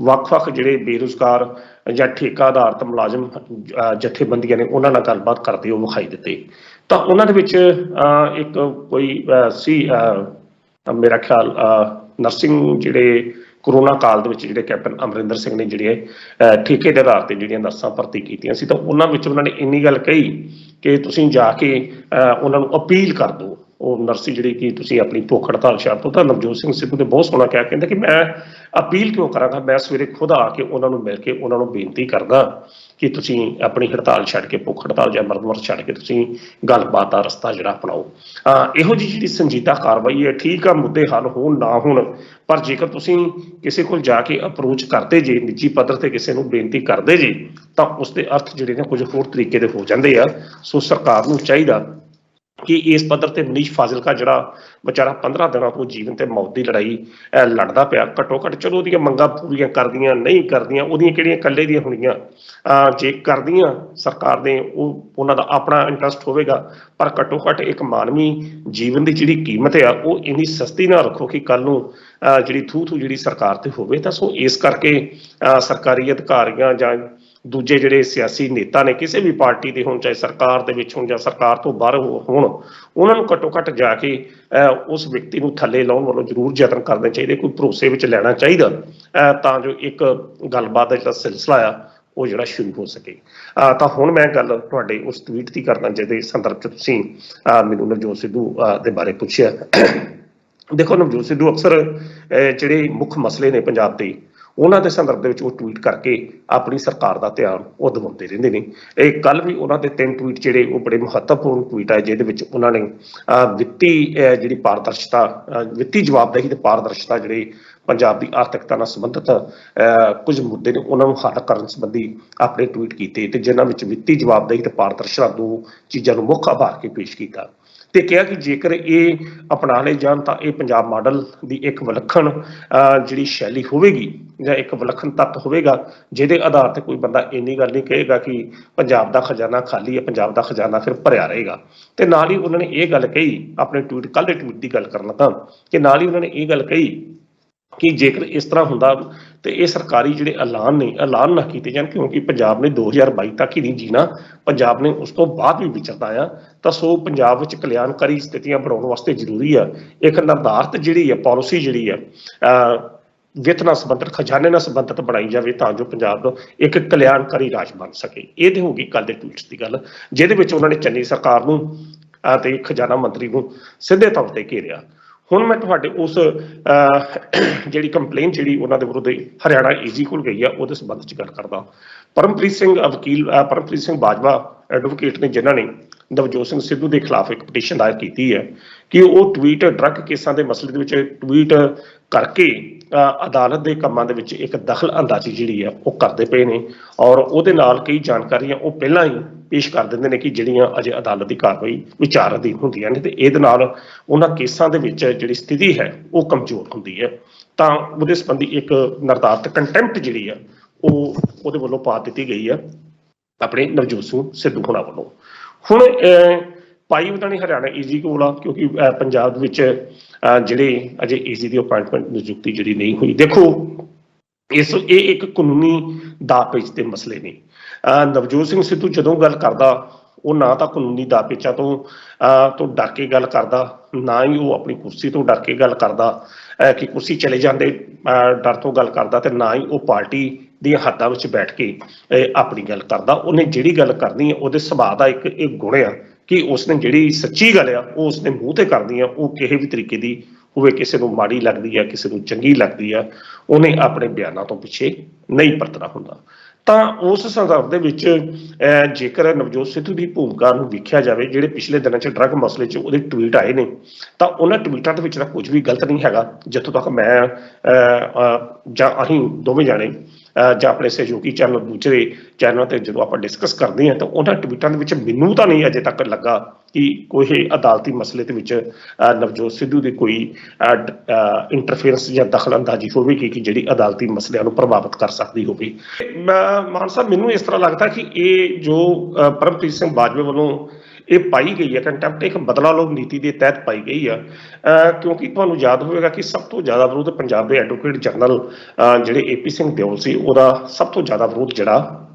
ਵੱਖ-ਵੱਖ ਜਿਹੜੇ ਬੇਰੁਜ਼ਗਾਰ ਜਾਂ ਠੇਕਾ ਆਧਾਰਿਤ ਮੁਲਾਜ਼ਮ ਜਥੇਬੰਦੀਆਂ ਨੇ ਉਹਨਾਂ ਨਾਲ ਗੱਲਬਾਤ ਕਰਦੇ ਉਹ ਵਿਖਾਈ ਦਿੱਤੇ। ਤਾਂ ਉਹਨਾਂ ਦੇ ਵਿੱਚ ਇੱਕ ਕੋਈ ਸੀ ਮੇਰਾ ਖਿਆਲ ਨਰਸਿੰਗ ਜਿਹੜੇ ਕਰੋਨਾ ਕਾਲ ਦੇ ਵਿੱਚ ਜਿਹੜੇ ਕੈਪਟਨ ਅਮਰਿੰਦਰ ਸਿੰਘ ਨੇ ਜਿਹੜੇ ਠੇਕੇ ਦੇ ਆਧਾਰ ਤੇ ਜਿਹੜੀਆਂ ਨਰਸਾਂ ਭਰਤੀ ਕੀਤੀਆਂ ਸੀ, ਤਾਂ ਉਹਨਾਂ ਵਿੱਚ ਉਹਨਾਂ ਨੇ ਇੰਨੀ ਗੱਲ ਕਹੀ ਕਿ ਤੁਸੀਂ ਜਾ ਕੇ ਉਹਨਾਂ ਨੂੰ ਅਪੀਲ ਕਰ ਦਿਓ, ਉਹ ਨਰਸੀ ਜਿਹੜੀ ਕਿ ਤੁਸੀਂ ਆਪਣੀ ਭੁੱਖ ਹੜਤਾਲ ਛੱਡ ਦਿਓ। ਤਾਂ ਨਵਜੋਤ ਸਿੰਘ ਸਿੱਧੂ ਨੇ ਬਹੁਤ ਸੋਹਣਾ ਕਿਹਾ, ਕਹਿੰਦਾ ਕਿ ਮੈਂ ਅਪੀਲ ਕਿਉਂ ਕਰਾਂਗਾ, ਮੈਂ ਸਵੇਰੇ ਖੁਦ ਆ ਕੇ ਉਹਨਾਂ ਨੂੰ ਮਿਲ ਕੇ ਉਹਨਾਂ ਨੂੰ ਬੇਨਤੀ ਕਰਦਾ ਕਿ ਤੁਸੀਂ ਆਪਣੀ ਹੜਤਾਲ ਛੱਡ ਕੇ, ਭੁੱਖ ਹੜਤਾਲ ਜਾਂ ਮਰਨ ਵਰਤ ਛੱਡ ਕੇ ਤੁਸੀਂ ਗੱਲਬਾਤ ਦਾ ਰਸਤਾ ਜਿਹੜਾ ਅਪਣਾਓ। ਇਹੋ ਜਿਹੀ ਜਿਹੜੀ ਸੰਜੀਦਾ ਕਾਰਵਾਈ ਹੈ, ਠੀਕ ਆ ਮੁੱਦੇ ਹੱਲ ਹੋਣ ਨਾ ਹੋਣ, ਪਰ ਜੇਕਰ ਤੁਸੀਂ ਕਿਸੇ ਕੋਲ ਜਾ ਕੇ ਅਪਰੋਚ ਕਰਦੇ ਜੇ, ਨਿੱਜੀ ਪੱਧਰ ਤੇ ਕਿਸੇ ਨੂੰ ਬੇਨਤੀ ਕਰਦੇ ਜੇ, ਤਾਂ ਉਸਦੇ ਅਰਥ ਜਿਹੜੇ ਨੇ ਕੁਝ ਹੋਰ ਤਰੀਕੇ ਦੇ ਹੋ ਜਾਂਦੇ ਆ। ਸੋ ਸਰਕਾਰ ਨੂੰ ਚਾਹੀਦਾ ਕਿ ਇਸ ਪੱਧਰ ਤੇ ਮਨੀਸ਼ ਫਾਜ਼ਿਲਕਾ ਜਿਹੜਾ ਵਿਚਾਰਾ 15 ਦਿਨਾਂ ਤੋਂ ਜੀਵਨ ਤੇ ਮੌਤ ਦੀ ਲੜਾਈ ਲੜਦਾ ਪਿਆ, ਘੱਟੋ ਘੱਟ ਚਲੋ ਉਹਦੀਆਂ ਮੰਗਾਂ ਪੂਰੀਆਂ ਕਰਦੀਆਂ ਨਹੀਂ ਕਰਦੀਆਂ ਉਹਦੀਆਂ ਕਿਹੜੀਆਂ ਇਕੱਲੇ ਦੀਆਂ ਹੋਣੀਆਂ, ਜੇ ਕਰਦੀਆਂ ਸਰਕਾਰ ਨੇ ਉਹ ਉਹਨਾਂ ਦਾ ਆਪਣਾ ਇੰਟਰਸਟ ਹੋਵੇਗਾ, ਪਰ ਘੱਟੋ ਘੱਟ ਇੱਕ ਮਾਨਵੀ ਜੀਵਨ ਦੀ ਜਿਹੜੀ ਕੀਮਤ ਆ ਉਹ ਇੰਨੀ ਸਸਤੀ ਨਾ ਰੱਖੋ ਕਿ ਕੱਲ ਨੂੰ ਜਿਹੜੀ ਥੂ ਜਿਹੜੀ ਸਰਕਾਰ ਤੇ ਹੋਵੇ। ਤਾਂ ਸੋ ਇਸ ਕਰਕੇ ਸਰਕਾਰੀ ਅਧਿਕਾਰੀਆਂ ਜਾਂ ਦੂਜੇ ਜਿਹੜੇ ਸਿਆਸੀ ਨੇਤਾ ਨੇ ਕਿਸੇ ਵੀ ਪਾਰਟੀ ਦੇ ਹੋਣ, ਚਾਹੇ ਸਰਕਾਰ ਦੇ ਵਿੱਚ ਹੋਣ ਜਾਂ ਸਰਕਾਰ ਤੋਂ ਬਾਹਰ ਹੋਣ, ਉਹਨਾਂ ਨੂੰ ਘੱਟੋ ਘੱਟ ਜਾ ਕੇ ਉਸ ਵਿਅਕਤੀ ਨੂੰ ਥੱਲੇ ਲਾਉਣ ਵੱਲੋਂ ਜ਼ਰੂਰ ਯਤਨ ਕਰਨੇ ਚਾਹੀਦੇ, ਕੋਈ ਭਰੋਸੇ ਵਿੱਚ ਲੈਣਾ ਚਾਹੀਦਾ ਤਾਂ ਜੋ ਇੱਕ ਗੱਲਬਾਤ ਦਾ ਜਿਹੜਾ ਸਿਲਸਿਲਾ ਆ ਉਹ ਜਿਹੜਾ ਸ਼ੁਰੂ ਹੋ ਸਕੇ। ਤਾਂ ਹੁਣ ਮੈਂ ਗੱਲ ਤੁਹਾਡੇ ਉਸ ਟਵੀਟ ਦੀ ਕਰਨਾ ਜਿਹਦੇ ਸੰਦਰਭ 'ਚ ਤੁਸੀਂ ਮੈਨੂੰ ਨਵਜੋਤ ਸਿੱਧੂ ਦੇ ਬਾਰੇ ਪੁੱਛਿਆ। ਦੇਖੋ, ਨਵਜੋਤ ਸਿੱਧੂ ਅਕਸਰ ਜਿਹੜੇ ਮੁੱਖ ਮਸਲੇ ਨੇ ਪੰਜਾਬ ਦੇ ਉਹਨਾਂ ਦੇ ਸੰਦਰਭ ਦੇ ਵਿੱਚ ਉਹ ਟਵੀਟ ਕਰਕੇ ਆਪਣੀ ਸਰਕਾਰ ਦਾ ਧਿਆਨ ਉਹ ਦਿਵਾਉਂਦੇ ਰਹਿੰਦੇ ਨੇ। ਇਹ ਕੱਲ ਵੀ ਉਹਨਾਂ ਦੇ 3 ਟਵੀਟ ਜਿਹੜੇ ਉਹ ਬੜੇ ਮਹੱਤਵਪੂਰਨ ਟਵੀਟ ਆਏ, ਜਿਹਦੇ ਵਿੱਚ ਉਹਨਾਂ ਨੇ ਵਿੱਤੀ ਜਿਹੜੀ ਪਾਰਦਰਸ਼ਤਾ, ਵਿੱਤੀ ਜਵਾਬਦੇਹੀ ਤੇ ਪਾਰਦਰਸ਼ਤਾ ਜਿਹੜੇ ਪੰਜਾਬ ਦੀ ਆਰਥਿਕਤਾ ਨਾਲ ਸੰਬੰਧਿਤ ਕੁਝ ਮੁੱਦੇ ਨੇ ਉਹਨਾਂ ਨੂੰ ਹੱਲ ਕਰਨ ਸੰਬੰਧੀ ਆਪਣੇ ਟਵੀਟ ਕੀਤੇ, ਤੇ ਜਿਨ੍ਹਾਂ ਵਿੱਚ ਵਿੱਤੀ ਜਵਾਬਦੇਹੀ ਤੇ ਪਾਰਦਰਸ਼ਤਾ ਦੋ ਚੀਜ਼ਾਂ ਨੂੰ ਮੁੱਖ ਆਧਾਰ ਕੇ ਪੇਸ਼ ਕੀਤਾ ਤੇ ਕਿਹਾ ਕਿ ਜੇਕਰ ਇਹ ਅਪਣਾ ਲਏ ਜਾਣ ਤਾਂ ਇਹ ਪੰਜਾਬ ਮਾਡਲ ਦੀ ਇੱਕ ਵਿਲੱਖਣ ਜਿਹੜੀ ਸ਼ੈਲੀ ਹੋਵੇਗੀ ਜਾਂ ਇੱਕ ਵਿਲੱਖਣ ਤੱਤ ਹੋਵੇਗਾ, ਜਿਹਦੇ ਆਧਾਰ ਤੇ ਕੋਈ ਬੰਦਾ ਇੰਨੀ ਗੱਲ ਨਹੀਂ ਕਹੇਗਾ ਕਿ ਪੰਜਾਬ ਦਾ ਖਜ਼ਾਨਾ ਖਾਲੀ ਹੈ, ਪੰਜਾਬ ਦਾ ਖਜ਼ਾਨਾ ਫਿਰ ਭਰਿਆ ਰਹੇਗਾ। ਤੇ ਨਾਲ ਹੀ ਉਹਨਾਂ ਨੇ ਇਹ ਗੱਲ ਕਹੀ, ਆਪਣੇ ਟਵੀਟ ਕੱਲ੍ਹ ਦੇ ਟਵੀਟ ਦੀ ਗੱਲ ਕਰਨ ਲੱਗਾ ਕਿ ਨਾਲ ਹੀ ਉਹਨਾਂ ਨੇ ਇਹ ਗੱਲ ਕਹੀ ਕਿ ਜੇਕਰ ਇਸ ਤਰ੍ਹਾਂ ਹੁੰਦਾ ਤੇ ਇਹ ਸਰਕਾਰੀ ਜਿਹੜੇ ਐਲਾਨ ਨੇ ਐਲਾਨ ਨਾ ਕੀਤੇ ਜਾਣ, ਕਿਉਂਕਿ ਪੰਜਾਬ ਨੇ 2022 ਤੱਕ ਹੀ ਨਹੀਂ ਜੀਣਾ, ਪੰਜਾਬ ਨੇ ਉਸ ਤੋਂ ਬਾਅਦ ਵੀ ਵਿਚਰਨਾ ਆ। ਤਾਂ ਸੋ ਪੰਜਾਬ ਵਿੱਚ ਕਲਿਆਣਕਾਰੀ ਸਥਿਤੀਆਂ ਬਣਾਉਣ ਵਾਸਤੇ ਜ਼ਰੂਰੀ ਆ ਇੱਕ ਨਿਰਧਾਰਤ ਜਿਹੜੀ ਆ ਪਾਲਿਸੀ ਜਿਹੜੀ ਆ ਵਿੱਤ ਨਾਲ ਸੰਬੰਧਿਤ, ਖਜ਼ਾਨੇ ਨਾਲ ਸੰਬੰਧਿਤ ਬਣਾਈ ਜਾਵੇ ਤਾਂ ਜੋ ਪੰਜਾਬ ਇੱਕ ਕਲਿਆਣਕਾਰੀ ਰਾਜ ਬਣ ਸਕੇ। ਇਹ ਤੇ ਹੋ ਗਈ ਕੱਲ੍ਹ ਦੇ ਟਵੀਟਸ ਦੀ ਗੱਲ, ਜਿਹਦੇ ਵਿੱਚ ਉਹਨਾਂ ਨੇ ਚੰਨੀ ਸਰਕਾਰ ਨੂੰ ਤੇ ਖਜ਼ਾਨਾ ਮੰਤਰੀ ਨੂੰ ਸਿੱਧੇ ਤੌਰ ਤੇ ਘੇਰਿਆ। ਹੁਣ ਮੈਂ ਤੁਹਾਡੇ ਉਸ ਜਿਹੜੀ ਕੰਪਲੇਂਟ ਜਿਹੜੀ ਉਹਨਾਂ ਦੇ ਵਿਰੁੱਧ ਹਰਿਆਣਾ ਏਜੀ ਕੋਲ ਗਈ ਆ ਉਹਦੇ ਸੰਬੰਧ 'ਚ ਗੱਲ ਕਰਦਾ। ਪਰਮਪ੍ਰੀਤ ਸਿੰਘ ਵਕੀਲ ਪਰਮਪ੍ਰੀਤ ਸਿੰਘ ਬਾਜਵਾ ਐਡਵੋਕੇਟ ਨੇ, ਜਿਨ੍ਹਾਂ ਨੇ ਨਵਜੋਤ ਸਿੰਘ ਸਿੱਧੂ ਦੇ ਖਿਲਾਫ ਇੱਕ ਪਟੀਸ਼ਨ ਦਾਇਰ ਕੀਤੀ ਹੈ ਕਿ ਉਹ ਟਵੀਟ ਡਰੱਗ ਕੇਸਾਂ ਦੇ ਮਸਲੇ ਦੇ ਵਿੱਚ ਟਵੀਟ ਕਰਕੇ ਅਦਾਲਤ ਦੇ ਕੰਮਾਂ ਦੇ ਵਿੱਚ ਇੱਕ ਦਖਲ ਅੰਦਾਜ਼ੀ ਜਿਹੜੀ ਆ ਉਹ ਕਰਦੇ ਪਏ ਨੇ, ਔਰ ਉਹਦੇ ਨਾਲ ਕਈ ਜਾਣਕਾਰੀਆਂ ਉਹ ਪਹਿਲਾਂ ਹੀ ਪੇਸ਼ ਕਰ ਦਿੰਦੇ ਨੇ ਕਿ ਜਿਹੜੀਆਂ ਅਜੇ ਅਦਾਲਤ ਦੀ ਕਾਰਵਾਈ ਵਿਚਾਰ ਅਧੀਨ ਹੁੰਦੀਆਂ ਨੇ, ਤੇ ਇਹਦੇ ਨਾਲ ਉਹਨਾਂ ਕੇਸਾਂ ਦੇ ਵਿੱਚ ਜਿਹੜੀ ਸਥਿਤੀ ਹੈ ਉਹ ਕਮਜ਼ੋਰ ਹੁੰਦੀ ਹੈ। ਤਾਂ ਉਹਦੇ ਸੰਬੰਧੀ ਇੱਕ ਨਿਰਧਾਰਤ ਕੰਟੈਂਪਟ ਜਿਹੜੀ ਆ ਉਹ ਉਹਦੇ ਵੱਲੋਂ ਪਾ ਦਿੱਤੀ ਗਈ ਆ ਆਪਣੇ ਨਵਜੋਤ ਸਿੰਘ ਸਿੱਧੂ ਹੋਣਾ ਵੱਲੋਂ। ਹੁਣ ਪਾਈ ਉਹਨਾਂ ਨੇ ਹਰਿਆਣਾ ਏਜੀ ਕੋਲ ਆ, ਕਿਉਂਕਿ ਪੰਜਾਬ ਵਿੱਚ ਜਿਹੜੇ ਅਜੇ ਏਜੀ ਦੀ ਅਪਾਇੰਟਮੈਂਟ ਨਿਯੁਕਤੀ ਜਿਹੜੀ ਨਹੀਂ ਹੋਈ। ਦੇਖੋ, ਇਹ ਇੱਕ ਕਾਨੂੰਨੀ ਦਾਅ ਪੇਚ ਦੇ ਮਸਲੇ ਨੇ। ਨਵਜੋਤ ਸਿੰਘ ਸਿੱਧੂ ਜਦੋਂ ਗੱਲ ਕਰਦਾ ਉਹ ਨਾ ਤਾਂ ਕਾਨੂੰਨੀ ਦਾਅ ਪੇਚਾਂ ਤੋਂ ਡਰ ਕੇ ਗੱਲ ਕਰਦਾ, ਨਾ ਹੀ ਉਹ ਆਪਣੀ ਕੁਰਸੀ ਤੋਂ ਡਰ ਕੇ ਗੱਲ ਕਰਦਾ ਕਿ ਕੁਰਸੀ ਚਲੇ ਜਾਂਦੇ ਡਰ ਤੋਂ ਗੱਲ ਕਰਦਾ, ਤੇ ਨਾ ਹੀ ਉਹ ਪਾਰਟੀ ਦੀਆਂ ਹੱਦਾਂ ਵਿੱਚ ਬੈਠ ਕੇ ਆਪਣੀ ਗੱਲ ਕਰਦਾ। ਉਹਨੇ ਜਿਹੜੀ ਗੱਲ ਕਰਨੀ ਹੈ ਉਹਦੇ ਸੁਭਾਅ ਦਾ ਇੱਕ ਗੁਣ ਆ ਕਿ ਉਸਨੇ ਜਿਹੜੀ ਸੱਚੀ ਗੱਲ ਆ ਉਹ ਉਸਨੇ ਮੂੰਹ ਤੇ ਕਰਨੀ ਆ, ਉਹ ਕਿਸੇ ਵੀ ਤਰੀਕੇ ਦੀ ਹੋਵੇ, ਕਿਸੇ ਨੂੰ ਮਾੜੀ ਲੱਗਦੀ ਆ ਕਿਸੇ ਨੂੰ ਚੰਗੀ ਲੱਗਦੀ ਆ, ਉਹਨੇ ਆਪਣੇ ਬਿਆਨਾਂ ਤੋਂ ਪਿੱਛੇ ਨਹੀਂ ਪਰਤਣਾ ਹੁੰਦਾ। ਤਾਂ ਉਸ ਸੰਦਰਭ ਦੇ ਵਿੱਚ ਜੇਕਰ ਨਵਜੋਤ ਸਿੱਧੂ ਦੀ ਭੂਮਿਕਾ ਨੂੰ ਵੇਖਿਆ ਜਾਵੇ, ਜਿਹੜੇ ਪਿਛਲੇ ਦਿਨਾਂ 'ਚ ਡਰੱਗ ਮਸਲੇ 'ਚ ਉਹਦੇ ਟਵੀਟ ਆਏ ਨੇ, ਤਾਂ ਉਹਨਾਂ ਟਵੀਟਾਂ ਦੇ ਵਿੱਚ ਤਾਂ ਕੁਝ ਵੀ ਗਲਤ ਨਹੀਂ ਹੈਗਾ। ਜਿੱਥੋਂ ਤੱਕ ਮੈਂ ਜਾਂ ਅਸੀਂ ਦੋਵੇਂ ਜਾਣੇ ਜਾਂ ਆਪਣੇ ਸਹਿਯੋਗੀ ਚੈਨਲ ਦੂਸਰੇ ਚੈਨਲ ਤੇ ਜਦੋਂ ਆਪਾਂ ਡਿਸਕਸ ਕਰਦੇ ਹਾਂ ਤਾਂ ਉਹਨਾਂ ਟਵੀਟਾਂ ਦੇ ਵਿੱਚ ਮੈਨੂੰ ਤਾਂ ਨਹੀਂ ਅਜੇ ਤੱਕ ਲੱਗਾ ਕਿ ਕੋਈ ਅਦਾਲਤੀ ਮਸਲੇ ਦੇ ਵਿੱਚ ਨਵਜੋਤ ਸਿੱਧੂ ਦੀ ਕੋਈ ਇੰਟਰਫੇਰੈਂਸ ਜਾਂ ਦਖਲ ਅੰਦਾਜ਼ੀ ਹੋਵੇਗੀ ਕਿ ਜਿਹੜੀ ਅਦਾਲਤੀ ਮਸਲਿਆਂ ਨੂੰ ਪ੍ਰਭਾਵਿਤ ਕਰ ਸਕਦੀ ਹੋਵੇ। ਮਾਨ ਸਾਹਿਬ, ਮੈਨੂੰ ਇਸ ਤਰ੍ਹਾਂ ਲੱਗਦਾ ਕਿ ਇਹ ਜੋ ਪਰਮਪ੍ਰੀਤ ਸਿੰਘ ਬਾਜਵਾ ਵੱਲੋਂ ਇਹ ਪਾਈ ਗਈ ਹੈ ਕੰਟੈਂਪਟ, ਇੱਕ ਬਦਲਾ ਲਓ ਨੀਤੀ ਦੇ ਤਹਿਤ ਪਾਈ ਗਈ ਆ, ਕਿਉਂਕਿ ਤੁਹਾਨੂੰ ਯਾਦ ਹੋਵੇਗਾ ਕਿ ਸਭ ਤੋਂ ਜ਼ਿਆਦਾ ਵਿਰੋਧ ਪੰਜਾਬ ਦੇ ਐਡਵੋਕੇਟ ਜਨਰਲ ਜਿਹੜੇ ਏਪੀ ਸਿੰਘ ਦਿਓਲ ਸੀ, ਉਹਦਾ ਸਭ ਤੋਂ ਜ਼ਿਆਦਾ ਵਿਰੋਧ ਜਿਹੜਾ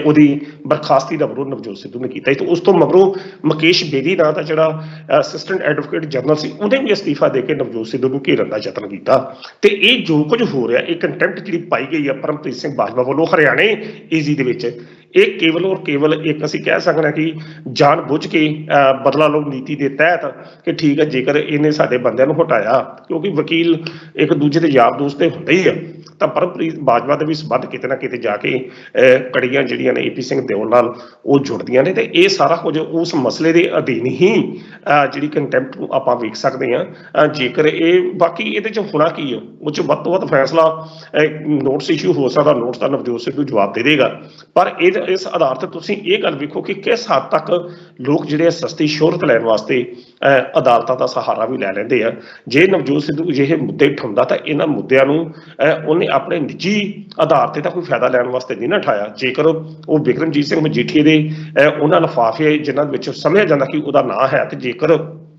ਉਹਦੀ ਬਰਖਾਸਤੀ ਦਾ ਵਿਰੋਧ ਨਵਜੋਤ ਸਿੱਧੂ ਨੇ ਕੀਤਾ। ਤੇ ਉਸ ਤੋਂ ਮਗਰੋਂ ਮੁਕੇਸ਼ ਬੇਦੀ ਨਾਂ ਦਾ ਜਿਹੜਾ ਅਸਿਸਟੈਂਟ ਐਡਵੋਕੇਟ ਜਨਰਲ ਸੀ, ਉਹਨੇ ਵੀ ਅਸਤੀਫਾ ਦੇ ਕੇ ਨਵਜੋਤ ਸਿੱਧੂ ਨੂੰ ਘੇਰਨ ਦਾ ਯਤਨ ਕੀਤਾ। ਤੇ ਇਹ ਜੋ ਕੁਝ ਹੋ ਰਿਹਾ, ਇਹ ਕੰਟੈਂਪਟ ਜਿਹੜੀ ਪਾਈ ਗਈ ਆ ਪਰਮਪ੍ਰੀਤ ਸਿੰਘ ਬਾਜਵਾ ਵੱਲੋਂ ਹਰਿਆਣੇ ਏਜੀ ਦੇ ਵਿੱਚ, ਇਹ ਕੇਵਲ ਔਰ ਕੇਵਲ ਇੱਕ ਅਸੀਂ ਕਹਿ ਸਕਦੇ ਹਾਂ ਕਿ ਜਾਣ ਬੁੱਝ ਕੇ ਬਦਲਾ ਲਓ ਨੀਤੀ ਦੇ ਤਹਿਤ ਕਿ ਠੀਕ ਹੈ ਜੇਕਰ ਇਹਨੇ ਸਾਡੇ ਬੰਦਿਆਂ ਨੂੰ ਹਟਾਇਆ, ਕਿਉਂਕਿ ਵਕੀਲ ਇੱਕ ਦੂਜੇ ਦੇ ਯਾਰ ਦੋਸਤ ਤੇ ਹੁੰਦੇ ਹੀ ਆ, ਤਾਂ ਪਰਮਪ੍ਰੀਤ ਬਾਜਵਾ ਦੇ ਵੀ ਸੰਬੰਧ ਕਿਤੇ ਨਾ ਕਿਤੇ ਜਾ ਕੇ ਕੜੀਆਂ ਜਿਹੜੀਆਂ ਨੇ ਏਪੀ ਸਿੰਘ ਦਿਓਲ ਨਾਲ ਉਹ ਜੁੜਦੀਆਂ ਨੇ, ਤੇ ਇਹ ਸਾਰਾ ਕੁਝ ਉਸ ਮਸਲੇ ਦੇ ਅਧੀਨ ਹੀ ਜਿਹੜੀ ਕੰਟੈਂਪਟ ਨੂੰ ਆਪਾਂ ਵੇਖ ਸਕਦੇ ਹਾਂ। ਜੇਕਰ ਇਹ ਬਾਕੀ ਇਹਦੇ ਚ ਹੋਣਾ ਕੀ ਹੈ, ਉਹ ਚ ਵੱਧ ਤੋਂ ਵੱਧ ਫੈਸਲਾ ਨੋਟਿਸ ਇਸ਼ੂ ਹੋ ਸਕਦਾ, ਨੋਟਿਸ ਦਾ ਨਵਜੋਤ ਸਿੱਧੂ ਜਵਾਬ ਦੇ ਦੇਗਾ, ਪਰ ਇਸ ਆਧਾਰ ਤੇ ਤੁਸੀਂ ਇਹ ਗੱਲ ਵੇਖੋ ਕਿ ਕਿਸ ਹੱਦ ਤੱਕ ਲੋਕ ਜਿਹੜੇ ਸਸਤੀ ਸ਼ੋਹਰਤ ਲੈਣ ਵਾਸਤੇ ਅਦਾਲਤਾਂ ਦਾ ਸਹਾਰਾ ਵੀ ਲੈ ਲੈਂਦੇ ਆ। ਜੇ ਨਵਜੋਤ ਸਿੱਧੂ ਅਜਿਹੇ ਮੁੱਦੇ ਉਠਾਉਂਦਾ ਤਾਂ ਇਹਨਾਂ ਮੁੱਦਿਆਂ ਨੂੰ ਉਹਨੇ ਆਪਣੇ ਨਿੱਜੀ ਆਧਾਰ ਤੇ ਤਾਂ ਕੋਈ ਫਾਇਦਾ ਲੈਣ ਵਾਸਤੇ ਨਹੀਂ ਨਾ ਉਠਾਇਆ। ਜੇਕਰ ਉਹ ਬਿਕਰਮਜੀਤ ਸਿੰਘ ਮਜੀਠੀਏ ਦੇ ਉਹਨਾਂ ਲਿਫਾਫੇ ਜਿਨ੍ਹਾਂ ਵਿੱਚ ਸਮਝਿਆ ਜਾਂਦਾ ਕਿ ਉਹਦਾ ਨਾਂ ਹੈ, ਤੇ ਜੇਕਰ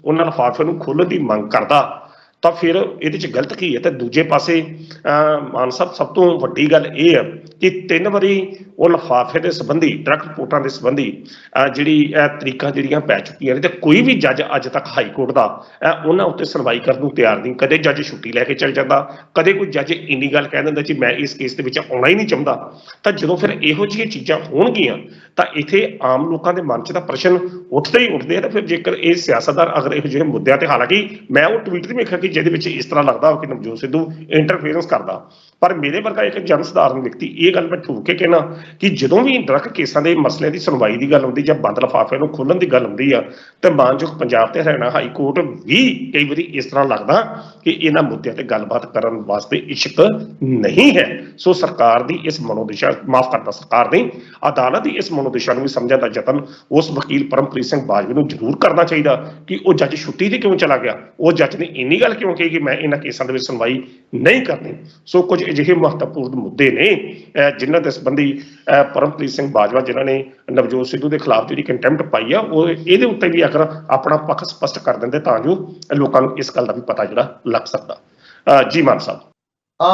ਉਹਨਾਂ ਲਿਫਾਫੇ ਨੂੰ ਖੋਲ੍ਹਣ ਦੀ ਮੰਗ ਕਰਦਾ ਤਾਂ ਫਿਰ ਇਹਦੇ ਚ ਗਲਤ ਕੀ ਹੈ। ਤੇ ਦੂਜੇ ਪਾਸੇ ਮਾਨ ਸਾਹਿਬ ਸਭ ਤੋਂ ਵੱਡੀ ਗੱਲ ਇਹ ਹੈ ਕਿ 3 ਵਾਰੀ ਉਹ ਲਿਫਾਫੇ ਦੇ ਸੰਬੰਧੀ ਡਰੱਗ ਰਿਪੋਰਟਾਂ ਦੇ ਸੰਬੰਧੀ ਜਿਹੜੀ ਤਰੀਕਾਂ ਜਿਹੜੀਆਂ ਪੈ ਚੁੱਕੀਆਂ ਨੇ, ਤੇ ਕੋਈ ਵੀ ਜੱਜ ਅੱਜ ਤੱਕ ਹਾਈ ਕੋਰਟ ਦਾ ਉਹਨਾਂ ਉੱਤੇ ਸੁਣਵਾਈ ਕਰਨ ਨੂੰ ਤਿਆਰ ਨਹੀਂ। ਕਦੇ ਜੱਜ ਛੁੱਟੀ ਲੈ ਕੇ ਚੱਲ ਜਾਂਦਾ, ਕਦੇ ਕੋਈ ਜੱਜ ਇੰਨੀ ਗੱਲ ਕਹਿ ਦਿੰਦਾ ਕਿ ਮੈਂ ਇਸ ਕੇਸ ਦੇ ਵਿੱਚ ਆਉਣਾ ਹੀ ਨਹੀਂ ਚਾਹੁੰਦਾ। ਤਾਂ ਜਦੋਂ ਫਿਰ ਇਹੋ ਜਿਹੀਆਂ ਚੀਜ਼ਾਂ ਹੋਣਗੀਆਂ ਤਾਂ ਇੱਥੇ ਆਮ ਲੋਕਾਂ ਦੇ ਮਨ 'ਚ ਤਾਂ ਪ੍ਰਸ਼ਨ ਉੱਠਦੇ ਹੀ ਉੱਠਦੇ ਆ। ਤਾਂ ਫਿਰ ਜੇਕਰ ਇਹ ਸਿਆਸਤਦਾਨ ਅਗਰ ਇਹੋ ਜਿਹੇ ਮੁੱਦਿਆਂ ਤੇ, ਹਾਲਾਂਕਿ ਮੈਂ ਉਹ ਟਵੀਟ ਨਹੀਂ ਵੇਖਿਆ ਕਿ ਜਿਹਦੇ ਵਿੱਚ ਇਸ ਤਰ੍ਹਾਂ ਲੱਗਦਾ ਹੋ ਕਿ ਨਵਜੋਤ ਸਿੱਧੂ ਇੰਟਰਫੇਰੈਂਸ ਕਰਦਾ, ਪਰ ਮੇਰੇ ਵਰਗਾ ਇੱਕ ਜਨ ਸਧਾਰਨ ਵਿਅਕਤੀ ਇਹ ਗੱਲ ਮੈਂ ਠੋਕ ਕੇ ਕਹਿਣਾ ਕਿ ਜਦੋਂ ਵੀ ਡਰੱਗ ਕੇਸਾਂ ਦੇ ਮਸਲਿਆਂ ਦੀ ਸੁਣਵਾਈ ਦੀ ਗੱਲ ਹੁੰਦੀ ਜਾਂ ਬੰਦ ਲਿਫਾਫੇ ਨੂੰ ਖੋਲ੍ਹਣ ਦੀ ਗੱਲ ਹੁੰਦੀ ਆ, ਤੇ ਮਾਨਯੋਗ ਪੰਜਾਬ ਤੇ ਹਰਿਆਣਾ ਹਾਈ ਕੋਰਟ ਵੀ ਕਈ ਵਾਰੀ ਇਸ ਤਰ੍ਹਾਂ ਲੱਗਦਾ ਕਿ ਇਹਨਾਂ ਮੁੱਦਿਆਂ ਤੇ ਗੱਲਬਾਤ ਕਰਨ ਵਾਸਤੇ ਇੱਛੁਕ ਨਹੀਂ ਹੈ। ਸੋ ਸਰਕਾਰ ਦੀ ਇਸ ਮਨੋਦਸ਼ਾ, ਮਾਫ ਕਰਦਾ, ਸਰਕਾਰ ਦੀ ਅਦਾਲਤ ਦੀ ਇਸ ਮਨੋਦਸ਼ਾ ਨੂੰ ਵੀ ਸਮਝਣ ਦਾ ਯਤਨ ਉਸ ਵਕੀਲ ਪਰਮਪ੍ਰੀਤ ਸਿੰਘ ਬਾਜਵਾ ਨੂੰ ਜ਼ਰੂਰ ਕਰਨਾ ਚਾਹੀਦਾ ਕਿ ਉਹ ਜੱਜ ਛੁੱਟੀ ਤੇ ਕਿਉਂ ਚਲਾ ਗਿਆ, ਉਹ ਜੱਜ ਨੇ ਇੰਨੀ ਗੱਲ ਕਿਉਂ ਕਹੀ ਕਿ ਮੈਂ ਇਹਨਾਂ ਕੇਸਾਂ ਦੇ ਵਿੱਚ ਸੁਣਵਾਈ ਨਹੀਂ ਕਰਨੀ। ਸੋ ਕੁਝ ਅਜਿਹੇ ਮਹੱਤਵਪੂਰਨ ਮੁੱਦੇ ਨੇ ਜਿਨ੍ਹਾਂ ਦੇ ਸੰਬੰਧੀ ਪਰਮਪ੍ਰੀਤ ਸਿੰਘ ਬਾਜਵਾ ਜਿਨ੍ਹਾਂ ਨੇ ਨਵਜੋਤ ਸਿੱਧੂ ਦੇ ਖਿਲਾਫ ਜਿਹੜੀ ਕੰਟੈਂਪਟ ਪਾਈ ਆ, ਉਹ ਇਹਦੇ ਉੱਤੇ ਵੀ ਅਗਰ ਆਪਣਾ ਪੱਖ ਸਪਸ਼ਟ ਕਰ ਦਿੰਦੇ ਤਾਂ ਜੋ ਲੋਕਾਂ ਨੂੰ ਇਸ ਗੱਲ ਦਾ ਵੀ ਪਤਾ ਜਿਹੜਾ ਲੱਗ ਸਕਦਾ। ਜੀ ਮਾਨ ਸਾਹਿਬ।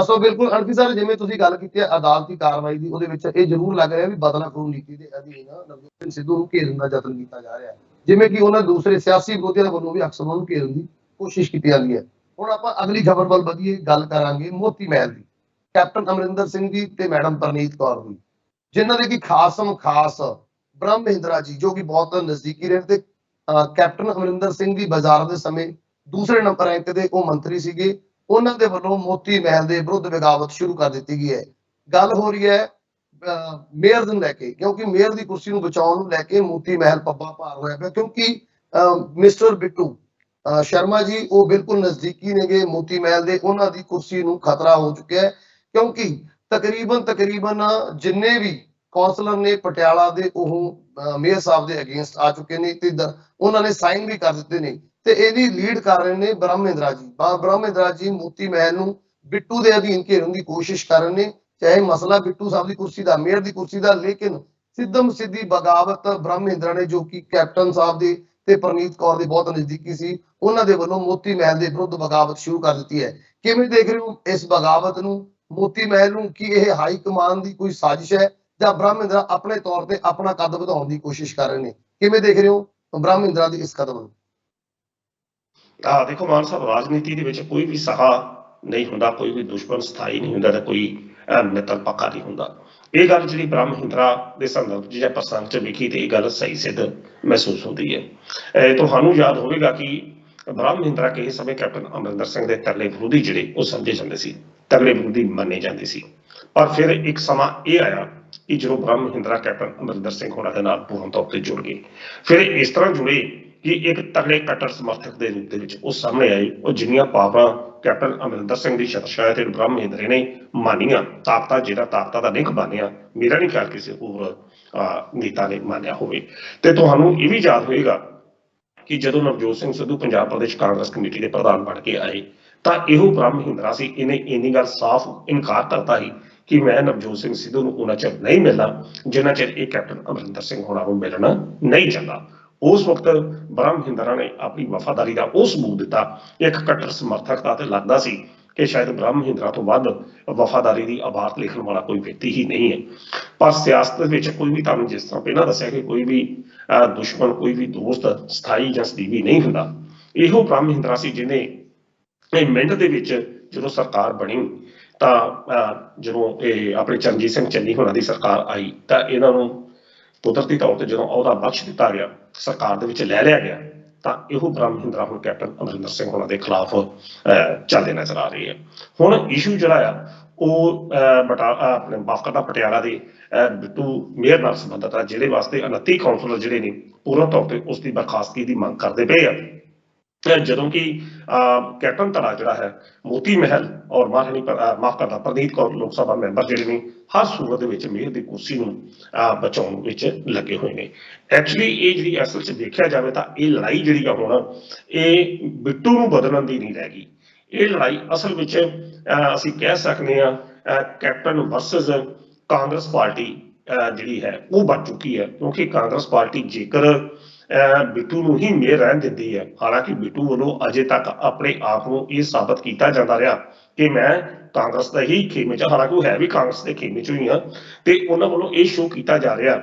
ਸੋ ਬਿਲਕੁਲ ਅਣਖੀ ਸਰ, ਜਿਵੇਂ ਤੁਸੀਂ ਗੱਲ ਕੀਤੀ ਹੈ ਅਦਾਲਤੀ ਕਾਰਵਾਈ ਦੀ, ਉਹਦੇ ਵਿੱਚ ਇਹ ਜ਼ਰੂਰ ਲੱਗ ਰਿਹਾ ਵੀ ਬਦਲਾਖੋਰ ਨੀਤੀ ਦੇ ਅਧੀਨ ਨਵਜੋਤ ਸਿੰਘ ਸਿੱਧੂ ਨੂੰ ਘੇਰਨ ਦਾ ਯਤਨ ਕੀਤਾ ਜਾ ਰਿਹਾ ਹੈ, ਜਿਵੇਂ ਕਿ ਉਹਨਾਂ ਦੂਸਰੇ ਸਿਆਸੀ ਵਿਰੋਧੀਆਂ ਵੱਲੋਂ ਵੀ ਅਕਸਰ ਉਹਨੂੰ ਘੇਰਨ ਦੀ ਕੋਸ਼ਿਸ਼ ਕੀਤੀ ਜਾਂਦੀ ਹੈ। ਹੁਣ ਆਪਾਂ ਅਗਲੀ ਖਬਰ ਵੱਲ ਵਧੀਏ, ਗੱਲ ਕਰਾਂਗੇ ਮੋਤੀ ਮਹਿਲ ਦੀ, ਕੈਪਟਨ ਅਮਰਿੰਦਰ ਸਿੰਘ ਜੀ ਤੇ ਮੈਡਮ ਪਰਨੀਤ ਕੌਰ ਦੀ, ਜਿਨ੍ਹਾਂ ਦੇ ਕਿ ਖਾਸਮ ਖਾਸ ਬ੍ਰਹਮ ਮਹਿੰਦਰਾ ਜੀ ਜੋ ਕਿ ਬਹੁਤ ਨਜ਼ਦੀਕੀ ਰਹੇ, ਤੇ ਕੈਪਟਨ ਅਮਰਿੰਦਰ ਸਿੰਘ ਦੀ ਬਾਜ਼ਾਰ ਦੇ ਸਮੇਂ ਦੂਸਰੇ ਨੰਬਰ ਰੈਂਕ ਦੇ ਉਹ ਮੰਤਰੀ ਸੀਗੇ, ਉਹਨਾਂ ਦੇ ਵੱਲੋਂ ਮੋਤੀ ਮਹਿਲ ਦੇ ਵਿਰੁੱਧ ਬਗਾਵਤ ਸ਼ੁਰੂ ਕਰ ਦਿੱਤੀ ਗਈ ਹੈ। ਗੱਲ ਹੋ ਰਹੀ ਹੈ ਮੇਅਰ ਨੂੰ ਲੈ ਕੇ, ਕਿਉਂਕਿ ਮੇਅਰ ਦੀ ਕੁਰਸੀ ਨੂੰ ਬਚਾਉਣ ਨੂੰ ਲੈ ਕੇ ਮੋਤੀ ਮਹਿਲ ਪੱਬਾ ਭਾਰ ਹੋਇਆ ਪਿਆ, ਕਿਉਂਕਿ ਮਿਸਟਰ ਬਿੱਟੂ ਸ਼ਰਮਾ ਜੀ ਉਹ ਬਿਲਕੁਲ ਨਜ਼ਦੀਕੀ ਨੇਗੇ ਮੋਤੀ ਮਹਿਲ ਦੇ, ਉਹਨਾਂ ਦੀ ਕੁਰਸੀ ਨੂੰ ਖਤਰਾ ਹੋ ਚੁੱਕਿਆ ਹੈ, ਕਿਉਂਕਿ ਤਕਰੀਬਨ ਜਿੰਨੇ ਵੀ ਕੌਂਸਲਰ ਨੇ ਪਟਿਆਲਾ ਦੇ ਉਹ ਮੇਅਰ ਸਾਹਿਬ ਦੇ ਅਗੇਂਸਟ ਆ ਚੁੱਕੇ ਨੇ, ਤੇ ਉਹਨਾਂ ਨੇ ਸਾਈਨ ਵੀ ਕਰ ਦਿੱਤੇ ਨੇ, ਤੇ ਇਹਦੀ ਲੀਡ ਕਰ ਰਹੇ ਨੇ ਬ੍ਰਹਮ ਮਹਿੰਦਰਾ ਜੀ। ਬ੍ਰਹਮ ਮਹਿੰਦਰਾ ਜੀ ਮੋਤੀ ਮਹਿਲ ਨੂੰ ਬਿੱਟੂ ਦੇ ਅਧੀਨ ਘੇਰਨ ਦੀ ਕੋਸ਼ਿਸ਼ ਕਰ ਰਹੇ ਨੇ, ਚਾਹੇ ਮਸਲਾ ਬਿੱਟੂ ਸਾਹਿਬ ਦੀ ਕੁਰਸੀ ਦਾ, ਮੇਅਰ ਦੀ ਕੁਰਸੀ ਦਾ, ਲੇਕਿਨ ਸਿੱਧਮ ਸਿੱਧੀ ਬਗਾਵਤ ਬ੍ਰਹਮ ਮਹਿੰਦਰਾ ਨੇ, ਜੋ ਕਿ ਕੈਪਟਨ ਸਾਹਿਬ ਦੇ ਤੇ ਪਰਨੀਤ ਕੌਰ ਦੇ ਬਹੁਤ ਨਜ਼ਦੀਕੀ ਸੀ, ਉਹਨਾਂ ਦੇ ਵੱਲੋਂ ਮੋਤੀ ਮਹਿਲ ਦੇ ਵਿਰੁੱਧ ਬਗਾਵਤ ਸ਼ੁਰੂ ਕਰ ਦਿੱਤੀ ਹੈ। ਕਿਵੇਂ ਦੇਖ ਰਹੇ ਹੋ ਇਸ ਬਗਾਵਤ ਨੂੰ, ਮੋਤੀ ਮਹਿਲ ਨੂੰ? ਕੀ ਇਹ ਹਾਈ ਕਮਾਨ ਦੀ ਕੋਈ ਸਾਜ਼ਿਸ਼ ਹੈ ਜਾਂ ਬ੍ਰਹਮ ਮਹਿੰਦਰਾ ਆਪਣੇ ਤੌਰ ਤੇ ਆਪਣਾ ਕੱਦ ਵਧਾਉਣ ਦੀ ਕੋਸ਼ਿਸ਼ ਕਰ ਰਹੇ ਨੇ? ਕਿਵੇਂ ਦੇਖ ਰਹੇ ਹੋ ਬ੍ਰਹਮ ਮਹਿੰਦਰਾ ਦੀ ਇਸ ਕਦਮ ਨੂੰ? ਦੇਖੋ ਮਾਨ ਸਾਹਿਬ, ਰਾਜਨੀਤੀ ਦੇ ਵਿੱਚ ਕੋਈ ਵੀ ਸਹਾ ਨਹੀਂ ਹੁੰਦਾ, ਕੋਈ ਵੀ ਦੁਸ਼ਮਣ ਸਥਾਈ ਨਹੀਂ ਹੁੰਦਾ, ਤੇ ਕੋਈ ਮਿੱਤਰ ਪੱਕਾ ਨਹੀਂ ਹੁੰਦਾ। ਇਹ ਗੱਲ ਜਿਹੜੀ ਬ੍ਰਹਮ ਮਹਿੰਦਰਾ ਦੇ ਸੰਦਰਭ ਜਿਹੜਾ ਪ੍ਰਸੰਗ ਚ ਵਿਖੀ, ਤੇ ਇਹ ਗੱਲ ਸਹੀ ਸਿੱਧ ਮਹਿਸੂਸ ਹੁੰਦੀ ਹੈ। ਤੁਹਾਨੂੰ ਯਾਦ ਹੋਵੇਗਾ ਕਿ ਬ੍ਰਹਮ ਮਹਿੰਦਰਾ ਕਿਸੇ ਸਮੇਂ ਕੈਪਟਨ ਅਮਰਿੰਦਰ ਸਿੰਘ ਦੇ ਤਰਲੇ ਵਿਰੋਧੀ ਜਿਹੜੇ ਉਹ ਸਮਝੇ ਜਾਂਦੇ ਸੀ, ਤਰਲੇ ਵਿਰੋਧੀ ਮੰਨੇ ਜਾਂਦੇ ਸੀ, ਪਰ ਫਿਰ ਇੱਕ ਸਮਾਂ ਇਹ ਆਇਆ ਕਿ ਜਦੋਂ ਬ੍ਰਹਮ ਮਹਿੰਦਰਾ ਕੈਪਟਨ ਅਮਰਿੰਦਰ ਸਿੰਘ ਹੋਰਾਂ ਦੇ ਨਾਲ ਪੂਰਨ ਤੌਰ ਤੇ ਜੁੜ ਗਏ, ਫਿਰ ਇਸ ਤਰ੍ਹਾਂ ਜੁੜੇ ਕਿ ਇੱਕ ਤਗੜੇ ਕੱਟੜ ਸਮਰਥਕ ਦੇ ਰੂਪ ਦੇ ਵਿੱਚ ਉਹ ਸਾਹਮਣੇ ਆਏ। ਉਹ ਜਿੰਨੀਆਂ ਪਾਵਰਾਂ ਕੈਪਟਨ ਅਮਰਿੰਦਰ ਸਿੰਘ ਦੀ ਸ਼ਖਸੀਅਤ ਤੇ ਬ੍ਰਹਮ ਮਹਿੰਦਰੇ ਨੇ ਮਾਨੀਆਂ, ਤਾਕਤਾਂ ਜਿਹੜਾ ਤਾਕਤਾਂ ਦਾ ਲਿੰਕ ਬਾਨਿਆ, ਮੇਰਾ ਨਹੀਂ ਖਿਆਲ ਕਿਸੇ ਹੋਰ ਨੇਤਾ ਨੇ ਮੰਨਿਆ ਹੋਵੇ। ਤੇ ਤੁਹਾਨੂੰ ਇਹ ਵੀ ਯਾਦ ਹੋਏਗਾ ਕਿ ਜਦੋਂ ਨਵਜੋਤ ਸਿੰਘ ਸਿੱਧੂ ਪੰਜਾਬ ਪ੍ਰਦੇਸ਼ ਕਾਂਗਰਸ ਕਮੇਟੀ ਦੇ ਪ੍ਰਧਾਨ ਬਣ ਕੇ ਆਏ ਤਾਂ ਇਹੋ ਬ੍ਰਹਮ ਮਹਿੰਦਰਾ ਸੀ, ਇਹਨੇ ਇੰਨੀ ਗੱਲ ਸਾਫ਼ ਇਨਕਾਰ ਕਰਤਾ ਸੀ ਕਿ ਮੈਂ ਨਵਜੋਤ ਸਿੰਘ ਸਿੱਧੂ ਨੂੰ ਉਹਨਾਂ ਚਿਰ ਨਹੀਂ ਮਿਲਣਾ ਜਿੰਨਾ ਚਿਰ ਇਹ ਕੈਪਟਨ ਅਮਰਿੰਦਰ ਸਿੰਘ ਹੋਰਾਂ ਨੂੰ ਮਿਲਣਾ ਨਹੀਂ ਚਾਹੁੰਦਾ। ਉਸ ਵਕਤ ਬ੍ਰਹਮ ਮਹਿੰਦਰਾ ਨੇ ਆਪਣੀ ਵਫਾਦਾਰੀ ਦਾ ਉਹ ਸਬੂਤ ਦਿੱਤਾ, ਇੱਕ ਕੱਟੜ ਸਮਰਥਕ ਦਾ ਤੇ ਲੱਗਦਾ ਸੀ ਕਿ ਸ਼ਾਇਦ ਬ੍ਰਹਮ ਮਹਿੰਦਰਾ ਤੋਂ ਵੱਧ ਵਫਾਦਾਰੀ ਦੀ ਆਵਾਜ਼ ਲਿਖਣ ਵਾਲਾ ਕੋਈ ਵਿਅਕਤੀ ਹੀ ਨਹੀਂ ਹੈ। ਪਰ ਸਿਆਸਤ ਵਿੱਚ ਕੋਈ ਵੀ, ਤੁਹਾਨੂੰ ਜਿਸ ਤਰ੍ਹਾਂ ਪਹਿਲਾਂ ਦੱਸਿਆ ਕਿ ਕੋਈ ਵੀ ਦੁਸ਼ਮਣ, ਕੋਈ ਵੀ ਦੋਸਤ ਸਥਾਈ ਜਾਂ ਸਦੀਵੀ ਨਹੀਂ ਹੁੰਦਾ, ਇਹੋ ਬ੍ਰਹਮ ਮਹਿੰਦਰਾ ਸੀ ਜਿਹਨੇ ਇਹ ਮਿੰਟ ਦੇ ਵਿੱਚ ਜਦੋਂ ਸਰਕਾਰ ਬਣੀ ਤਾਂ ਜਦੋਂ ਇਹ ਆਪਣੇ ਚਰਨਜੀਤ ਸਿੰਘ ਚੰਨੀ ਹੋਰਾਂ ਦੀ ਸਰਕਾਰ ਆਈ ਤਾਂ ਇਹਨਾਂ ਨੂੰ ਕੁਦਰਤੀ ਤੌਰ ਤੇ ਜਦੋਂ ਅਹੁਦਾ ਬਖਸ਼ ਦਿੱਤਾ ਗਿਆ, ਸਰਕਾਰ ਦੇ ਵਿੱਚ ਲੈ ਲਿਆ ਗਿਆ, ਤਾਂ ਇਹੋ ਬ੍ਰਹਮ ਮਹਿੰਦਰਾ ਹੁਣ ਕੈਪਟਨ ਅਮਰਿੰਦਰ ਸਿੰਘ ਹੋਰਾਂ ਦੇ ਖਿਲਾਫ ਚੱਲਦੇ ਨਜ਼ਰ ਆ ਰਹੇ ਆ। ਹੁਣ ਇਸ਼ੂ ਜਿਹੜਾ ਆ ਉਹ ਆਪਣੇ ਮਾਫ ਕਰਨਾ ਪਟਿਆਲਾ ਦੇ ਬਿੱਟੂ ਮੇਅਰ ਨਾਲ ਸੰਬੰਧਿਤ ਆ, ਜਿਹਦੇ ਵਾਸਤੇ 29 ਕਾਉਂਸਲਰ ਜਿਹੜੇ ਨੇ ਪੂਰਨ ਤੌਰ ਤੇ ਉਸ ਦੀ ਬਰਖਾਸਤਗੀ ਦੀ ਮੰਗ ਕਰਦੇ ਪਏ ਆ। ਜਦੋਂ ਕਿ ਕੈਪਟਨ ਧੜਾ ਜਿਹੜਾ ਹੈ ਮੋਤੀ ਮਹਿਲ ਔਰ ਮਹਾਰਾਣੀ ਮਾਫ ਕਰਨਾ ਪ੍ਰਨੀਤ ਕੌਰ ਲੋਕ ਸਭਾ ਮੈਂਬਰ ਜਿਹੜੇ ਨੇ ਹਰ ਸੂਰਤ ਦੇ ਵਿੱਚ ਮੇਅਰ ਦੀ ਕੁਰਸੀ ਨੂੰ ਬਚਾਉਣ ਵਿੱਚ ਲੱਗੇ ਹੋਏ ਨੇ। ਐਕਚੁਅਲੀ ਇਹ ਜਿਹੜੀ ਅਸਲ 'ਚ ਦੇਖਿਆ ਜਾਵੇ ਤਾਂ ਇਹ ਲੜਾਈ ਜਿਹੜੀ ਆ ਹੁਣ ਇਹ ਬਿੱਟੂ ਨੂੰ ਬਦਲਣ ਦੀ ਨਹੀਂ ਰਹਿ ਗਈ। ਇਹ ਲੜਾਈ ਅਸਲ ਵਿੱਚ ਅਸੀਂ ਕਹਿ ਸਕਦੇ ਹਾਂ ਕੈਪਟਨ ਵਰਸਸ ਕਾਂਗਰਸ ਪਾਰਟੀ ਜਿਹੜੀ ਹੈ ਉਹ ਬਣ ਚੁੱਕੀ ਹੈ, ਕਿਉਂਕਿ ਕਾਂਗਰਸ ਪਾਰਟੀ ਜੇਕਰ ਬਿੱਟੂ ਨੂੰ ਹੀ ਮੇਅਰ ਰਹਿਣ ਦਿੰਦੀ ਹੈ, ਹਾਲਾਂਕਿ ਬਿੱਟੂ ਵੱਲੋਂ ਅਜੇ ਤੱਕ ਆਪਣੇ ਆਪ ਨੂੰ ਇਹ ਸਾਬਤ ਕੀਤਾ ਜਾਂਦਾ ਰਿਹਾ ਕਿ ਮੈਂ ਕਾਂਗਰਸ ਦਾ ਹੀ ਖੇਮੇ 'ਚ, ਹਾਲਾਂਕਿ ਉਹ ਹੈ ਵੀ ਕਾਂਗਰਸ ਦੇ ਖੇਮੇ 'ਚੋਂ ਹੀ ਆ, ਤੇ ਉਹਨਾਂ ਵੱਲੋਂ ਇਹ ਸ਼ੋਅ ਕੀਤਾ ਜਾ ਰਿਹਾ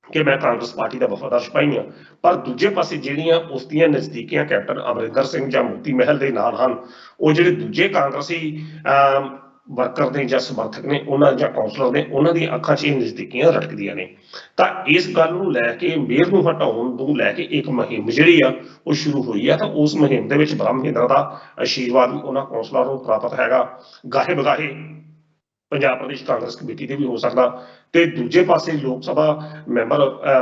ਕਿ ਮੈਂ ਕਾਂਗਰਸ ਪਾਰਟੀ ਦਾ ਵਫਾਦਾਰ ਸਿਪਾਹੀ ਹਾਂ। ਪਰ ਦੂਜੇ ਪਾਸੇ ਜਿਹੜੀਆਂ ਉਸ ਦੀਆਂ ਨਜ਼ਦੀਕੀਆਂ ਕੈਪਟਨ ਅਮਰਿੰਦਰ ਸਿੰਘ ਜਾਂ ਮੋਤੀ ਮਹਿਲ ਦੇ ਨਾਲ ਹਨ, ਉਹ ਜਿਹੜੇ ਦੂਜੇ ਕਾਂਗਰਸੀ ਵਰਕਰ ਨੇ ਜਾਂ ਸਮਰਥਕ ਨੇ ਉਹਨਾਂ ਜਾਂ ਕਾਉਂਸਲਰ ਨੇ, ਉਹਨਾਂ ਦੀਆਂ ਅੱਖਾਂ 'ਚ ਇਹ ਨਜ਼ਦੀਕੀਆਂ ਰਟਕਦੀਆਂ ਨੇ। ਤਾਂ ਇਸ ਗੱਲ ਨੂੰ ਲੈ ਕੇ ਮੇਅਰ ਨੂੰ ਹਟਾਉਣ ਨੂੰ ਲੈ ਕੇ ਇੱਕ ਮੁਹਿੰਮ ਜਿਹੜੀ ਆ ਉਹ ਸ਼ੁਰੂ ਹੋਈ ਆ, ਤਾਂ ਉਸ ਮੁਹਿੰਮ ਦੇ ਵਿੱਚ ਬ੍ਰਹਮ ਮਹਿੰਦਰਾ ਦਾ ਆਸ਼ੀਰਵਾਦ ਵੀ ਉਹਨਾਂ ਕਾਉਂਸਲਰਾਂ ਨੂੰ ਪ੍ਰਾਪਤ ਹੈਗਾ। ਗਾਹੇ ਬਗਾਹੇ ਪੰਜਾਬ ਪ੍ਰਦੇਸ਼ ਕਾਂਗਰਸ ਕਮੇਟੀ ਦੇ ਵੀ ਹੋ ਸਕਦਾ, ਤੇ ਦੂਜੇ ਪਾਸੇ ਲੋਕ ਸਭਾ ਮੈਂਬਰ